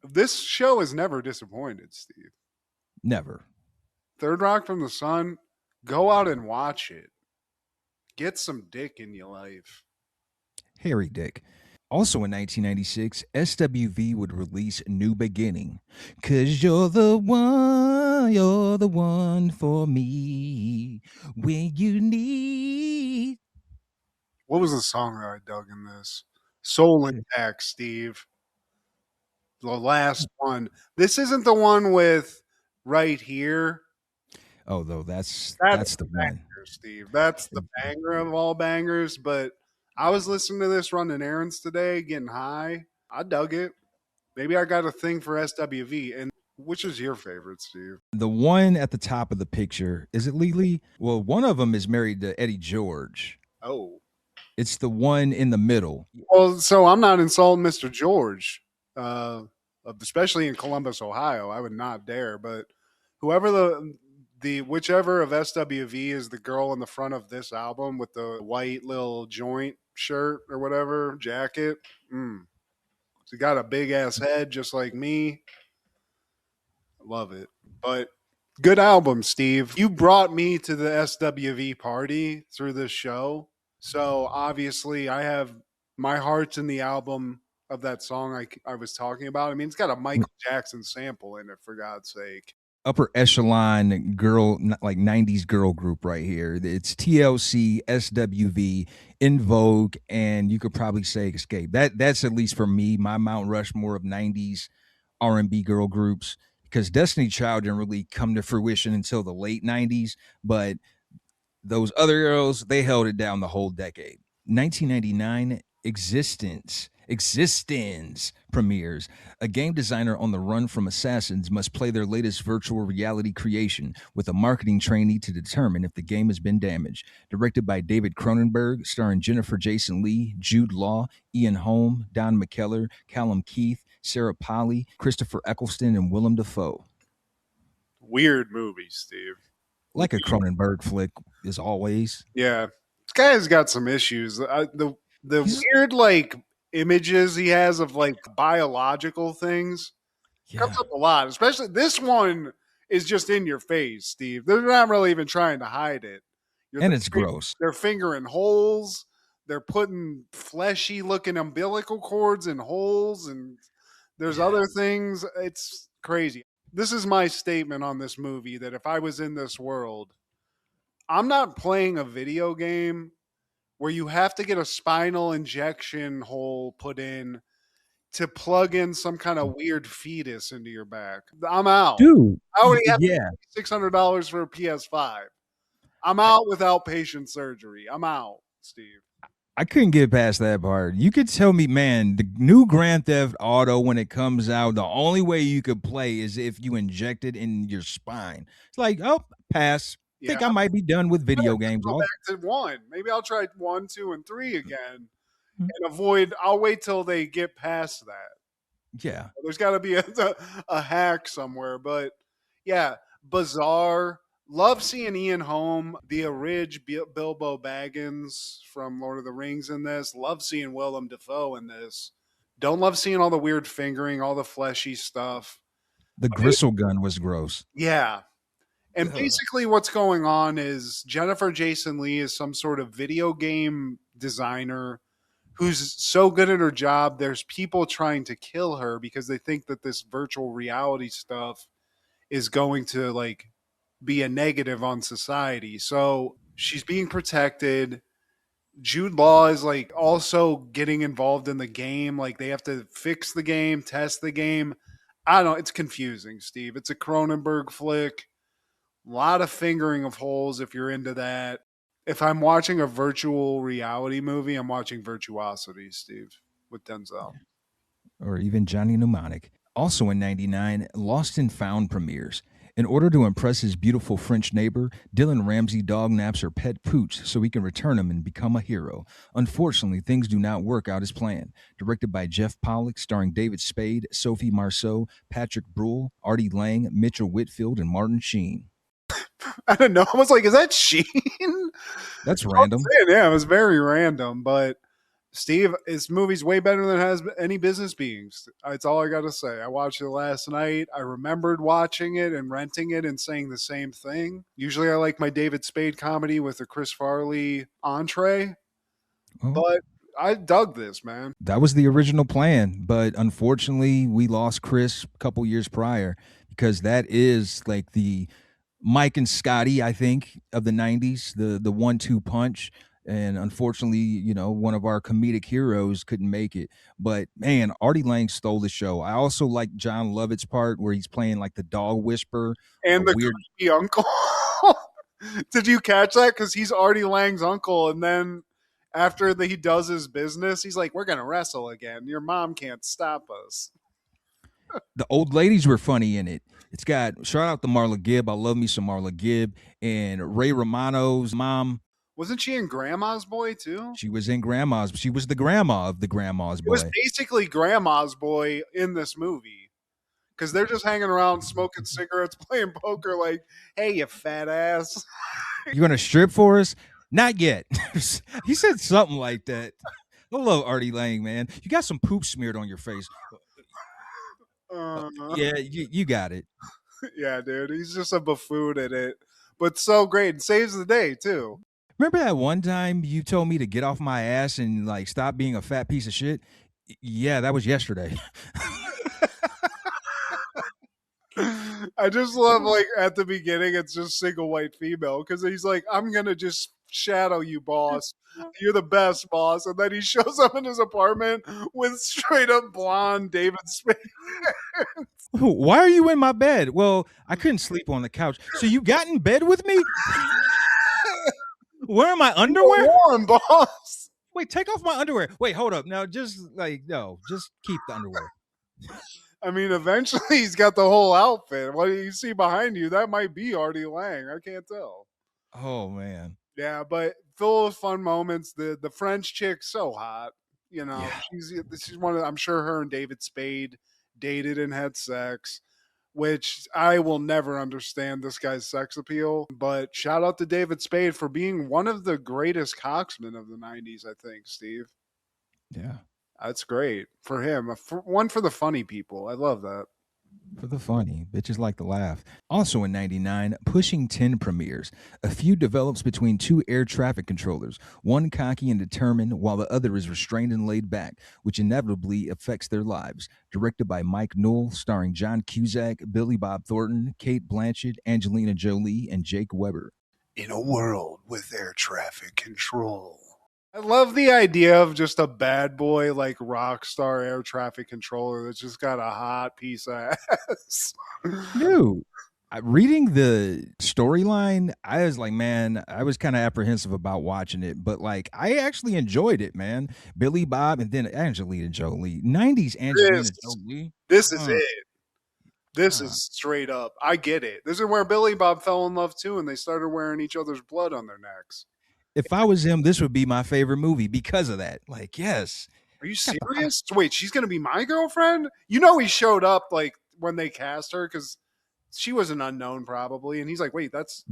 This show has never disappointed, Steve. Never. Third Rock from the Sun, go out and watch it. Get some dick in your life. Hairy dick. Also in 1996, SWV would release New Beginning. 'Cause you're the one for me when you need. What was the song that I dug in this? Soul Intact, Steve. The last one. This isn't the one with Right Here. Oh, though that's the banger, one. Steve. That's the banger of all bangers. But I was listening to this running errands today, getting high. I dug it. Maybe I got a thing for SWV. And which is your favorite, Steve? The one at the top of the picture, is it Lily? Well, one of them is married to Eddie George. Oh. It's the one in the middle. Well, so I'm not insulting Mr. George, especially in Columbus, Ohio. I would not dare. But whoever whichever of SWV is the girl in the front of this album with the white little joint shirt or whatever jacket, she got a big ass head just like me. Love it. But good album, Steve. You brought me to the SWV party through this show. So obviously I have my heart's in the album of that song I was talking about. I mean, it's got a Michael Jackson sample in it, for God's sake. Upper echelon girl, like 90s girl group right here. It's TLC, SWV, In Vogue, and you could probably say Escape. That's at least for me, my Mount Rushmore of 90s R&B girl groups, because Destiny Child didn't really come to fruition until the late 90s, but those other girls, they held it down the whole decade. 1999, Existence premieres. A game designer on the run from assassins must play their latest virtual reality creation with a marketing trainee to determine if the game has been damaged. Directed by David Cronenberg, starring Jennifer Jason Leigh, Jude Law, Ian Holm, Don McKellar, Callum Keith, Sarah Polley, Christopher Eccleston, and Willem Dafoe. Weird movie, Steve. like a Cronenberg flick is always. Yeah, this guy has got some issues. The He's- weird like images he has of like biological things comes Yeah, up a lot. Especially this one is just in your face, Steve. They're not really even trying to hide it. and it's gross. They're fingering holes. They're putting fleshy looking umbilical cords in holes, and there's other things. It's crazy. This is my statement on this movie that if I was in this world, I'm not playing a video game where you have to get a spinal injection hole put in to plug in some kind of weird fetus into your back. I'm out. Dude, I already have yeah. $600 for a PS5. I'm out with outpatient surgery. I'm out, Steve. I couldn't get past that part. You could tell me, man, the new Grand Theft Auto, when it comes out, the only way you could play is if you inject it in your spine. It's like, oh, pass. Yeah, Think I might be done with video games. go back to 1. Maybe I'll try 1, 2, and 3 again and avoid. I'll wait till they get past that. Yeah. There's got to be a hack somewhere. But yeah, bizarre. Love seeing Ian Holm, the Bilbo Baggins from Lord of the Rings in this. Love seeing Willem Dafoe in this. Don't love seeing all the weird fingering, all the fleshy stuff. The gristle gun was gross. Yeah. And Ugh. basically what's going on is Jennifer Jason Leigh is some sort of video game designer who's so good at her job. There's people trying to kill her because they think that this virtual reality stuff is going to like be a negative on society. So she's being protected. Jude Law is like also getting involved in the game. Like they have to fix the game, test the game. I don't know. It's confusing, Steve. It's a Cronenberg flick. A lot of fingering of holes if you're into that. If I'm watching a virtual reality movie, I'm watching Virtuosity, Steve, with Denzel. Or even Johnny Mnemonic. Also in 99, Lost and Found premieres. In order to impress his beautiful French neighbor, Dylan Ramsey dognaps her pet Pooch so he can return him and become a hero. Unfortunately, things do not work out as planned. Directed by Jeff Pollack, starring David Spade, Sophie Marceau, Patrick Bruhl, Artie Lange, Mitchell Whitfield, and Martin Sheen. I don't know. I was like, is that Sheen? That's random. Yeah, it was very random. But Steve, this movie's way better than it has any business being. That's all I got to say. I watched it last night. I remembered watching it and renting it and saying the same thing. Usually I like my David Spade comedy with a Chris Farley entree. Oh. But I dug this, man. That was the original plan, but unfortunately, we lost Chris a couple years prior because that is like the Mike and Scotty, I think, of the 90s, the 1-2 punch. And unfortunately, you know, one of our comedic heroes couldn't make it. But man, Artie Lange stole the show. I also like John Lovett's part where he's playing like the dog whisperer. And the weird creepy uncle. Did you catch that? Because he's Artie Lange's uncle. And then after he does his business, he's like, we're going to wrestle again. Your mom can't stop us. The old ladies were funny in it. It's got, shout out to Marla Gibb. I love me some Marla Gibb. And Ray Romano's mom. Wasn't she in Grandma's Boy too? She was in Grandma's. She was the grandma of the Grandma's Boy. It was basically Grandma's Boy in this movie. Because they're just hanging around smoking cigarettes, playing poker like, hey, you fat ass. You going to strip for us? Not yet. He said something like that. Hello, Artie Lange, man. You got some poop smeared on your face. Yeah, you got it. Yeah, dude. He's just a buffoon in it. But so great. And saves the day, too. Remember that one time you told me to get off my ass and like stop being a fat piece of shit? Yeah, that was yesterday. I just love like at the beginning it's just single white female because he's like, I'm gonna just shadow you, boss. You're the best, boss. And then he shows up in his apartment with straight up blonde David Spade. Why are you in my bed? Well, I couldn't sleep on the couch. So you got in bed with me? Wearing my underwear? Warm, boss. Wait, take off my underwear. Wait, hold up. Now, just keep the underwear. I mean, eventually he's got the whole outfit. What do you see behind you? That might be Artie Lange. I can't tell. Oh, man. Yeah, but full of fun moments. The French chick, so hot. You know, Yeah. she's one of, I'm sure her and David Spade dated and had sex. which I will never understand this guy's sex appeal. But shout out to David Spade for being one of the greatest cocksmen of the 90s, I think, Steve. Yeah. That's great for him. One for the funny people. I love that. For the funny, bitches like to laugh. Also in 99, Pushing 10 premieres. A feud develops between two air traffic controllers, one cocky and determined, while the other is restrained and laid back, which inevitably affects their lives. Directed by Mike Newell, starring John Cusack, Billy Bob Thornton, Kate Blanchett, Angelina Jolie, and Jake Weber. In a world with air traffic control. I love the idea of just a bad boy, like rock star air traffic controller that's just got a hot piece of ass. Dude, reading the storyline, I was like, man, I was kind of apprehensive about watching it, but like, I actually enjoyed it, man. Billy Bob and then Angelina Jolie. 90s Angelina Jolie. This is it. This is straight up. I get it. This is where Billy Bob fell in love too, and they started wearing each other's blood on their necks. If I was him, this would be my favorite movie because of that. Like, yes. Are you serious? Wait, she's going to be my girlfriend? You know, he showed up like when they cast her because she was an unknown probably. And he's like, wait, that's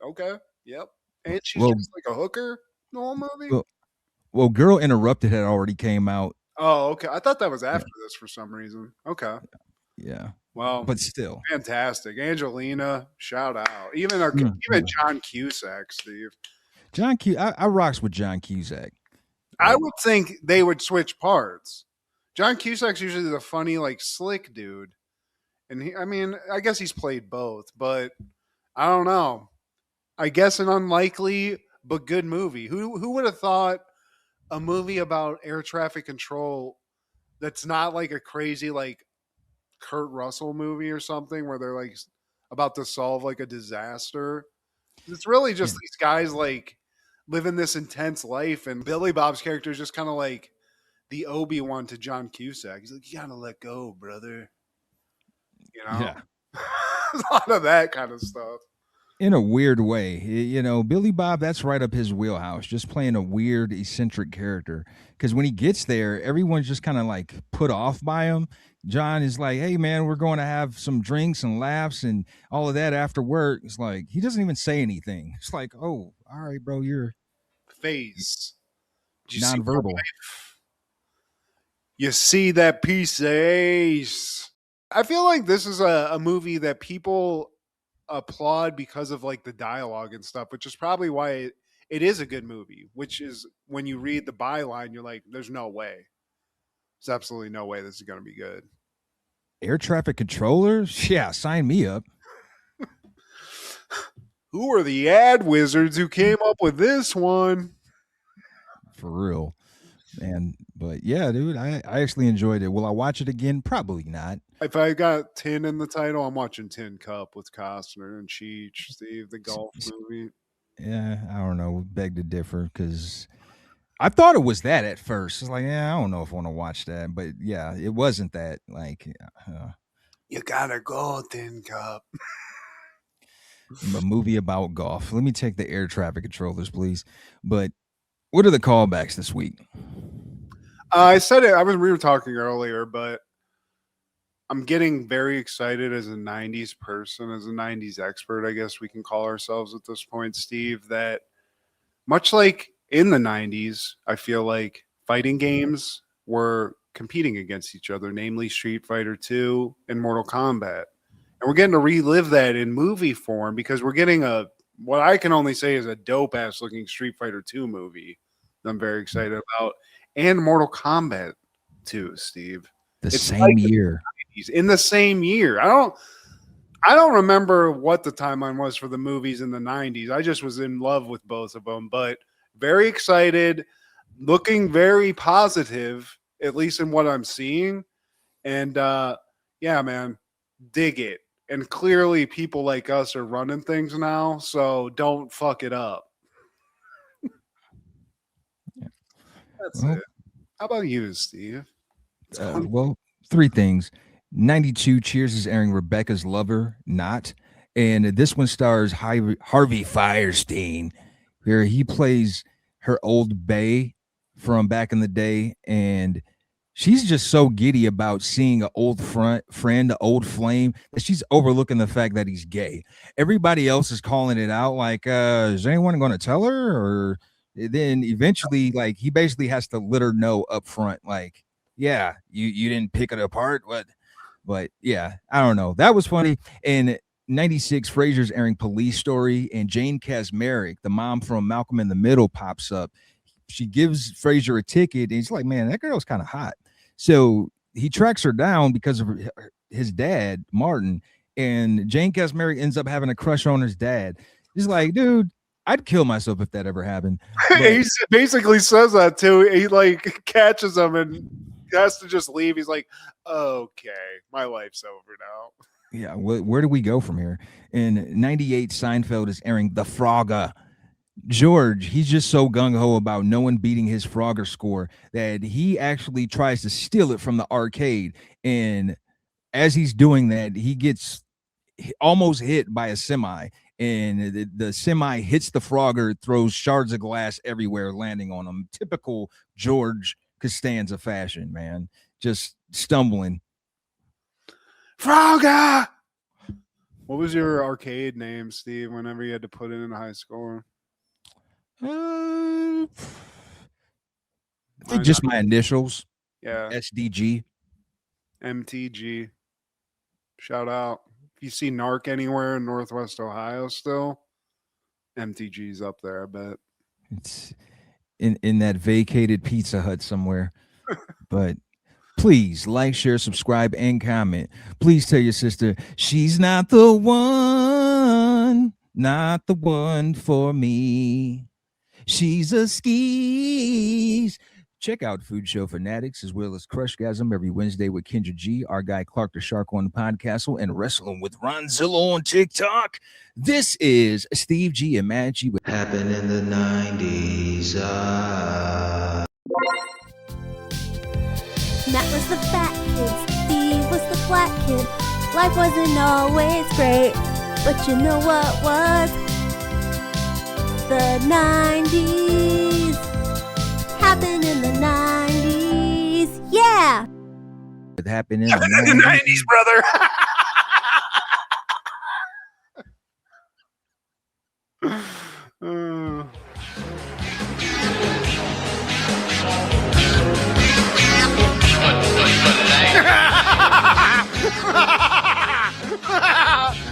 okay. Yep. And she's just like a hooker the whole movie? Well, Girl Interrupted had already came out. Oh, okay. I thought that was after this for some reason. Okay. Yeah. Well, but still fantastic. Angelina, shout out. Even John Cusack, Steve. I rocks with John Cusack. I would think they would switch parts. John Cusack's usually the funny, like slick dude. And I guess he's played both, but I don't know. I guess an unlikely but good movie. Who would have thought a movie about air traffic control that's not like a crazy like Kurt Russell movie or something where they're like about to solve like a disaster. It's really just these guys like living this intense life, and Billy Bob's character is just kind of like the Obi-Wan to John Cusack. He's like, you gotta let go, brother. You know? Yeah. A lot of that kind of stuff. In a weird way, you know, Billy Bob, that's right up his wheelhouse, just playing a weird, eccentric character. Because when he gets there, everyone's just kind of like put off by him. John is like, hey, man, we're going to have some drinks and laughs and all of that after work. It's like, he doesn't even say anything. It's like, oh, all right, bro, you're face. Nonverbal. You see that piece of ace. I feel like this is a movie that people applaud because of like the dialogue and stuff, which is probably why it is a good movie, which is when you read the byline, you're like, there's no way. There's absolutely no way this is going to be good. Air traffic controllers? Yeah, sign me up. Who are the ad wizards who came up with this one? For real. Man, but yeah, dude, I actually enjoyed it. Will I watch it again? Probably not. If I got Tin in the title, I'm watching Tin Cup with Costner and Cheech, Steve, the golf movie. Yeah, I don't know. Beg to differ because I thought it was that at first. It's like, yeah, I don't know if I want to watch that. But yeah, it wasn't that. Like, you gotta go, Tin Cup. A movie about golf. Let me take the air traffic controllers, please. But what are the callbacks this week? I said it. We were talking earlier, but I'm getting very excited as a 90s person, as a 90s expert, I guess we can call ourselves at this point, Steve, that much like in the 90s, I feel like fighting games were competing against each other, namely Street Fighter 2 and Mortal Kombat. And we're getting to relive that in movie form because we're getting what I can only say is a dope-ass looking Street Fighter 2 movie that I'm very excited about. And Mortal Kombat 2, Steve. It's same year. In the same year. I don't remember what the timeline was for the movies in the 90s. I just was in love with both of them, but very excited, looking very positive, at least in what I'm seeing. And yeah, man, dig it. And clearly people like us are running things now, so don't fuck it up. That's it. How about you, Steve? Well, three things. 92 Cheers is airing Rebecca's Lover, Not. And this one stars Harvey Fierstein, where he plays her old bae from back in the day. And she's just so giddy about seeing an old friend, an old flame, that she's overlooking the fact that he's gay. Everybody else is calling it out, like, is anyone going to tell her? Or then eventually, like, he basically has to let her know up front, like, yeah, you didn't pick it apart. But yeah, I don't know. That was funny. And 96, Frasier's airing Police Story, and Jane Kasmerick, the mom from Malcolm in the Middle, pops up. She gives Frasier a ticket, and he's like, man, that girl's kind of hot. So he tracks her down because of his dad, Martin, and Jane Kasmerick ends up having a crush on his dad. He's like, dude, I'd kill myself if that ever happened. He basically says that too. He like catches him and has to just leave. He's like, okay, my life's over now. Yeah, where do we go from here? In 98, Seinfeld is airing The Frogger. George, he's just so gung-ho about no one beating his Frogger score that he actually tries to steal it from the arcade. And as he's doing that, he gets almost hit by a semi. And the semi hits the Frogger, throws shards of glass everywhere, landing on him. Typical George Costanza fashion, man. Just stumbling. Frogger! What was your arcade name, Steve, whenever you had to put it in high school? I think just my initials. Yeah. SDG. MTG. Shout out. If you see Narc anywhere in Northwest Ohio still, MTG's up there, I bet. It's in that vacated Pizza Hut somewhere. But please like, share, subscribe, and comment. Please tell your sister she's not the one for me. She's a skis. Check out Food Show Fanatics as well as Crushgasm every Wednesday with Kendra G, our guy Clark the Shark on the Podcastle, and Wrestling with Ronzilla on TikTok. This is Steve G and Matt G with Happened in the 90s. Matt was the fat kid, Steve was the black kid. Life wasn't always great, but you know what was? The 90s. Happened in the 90s. Yeah. It happened in the 90s, brother.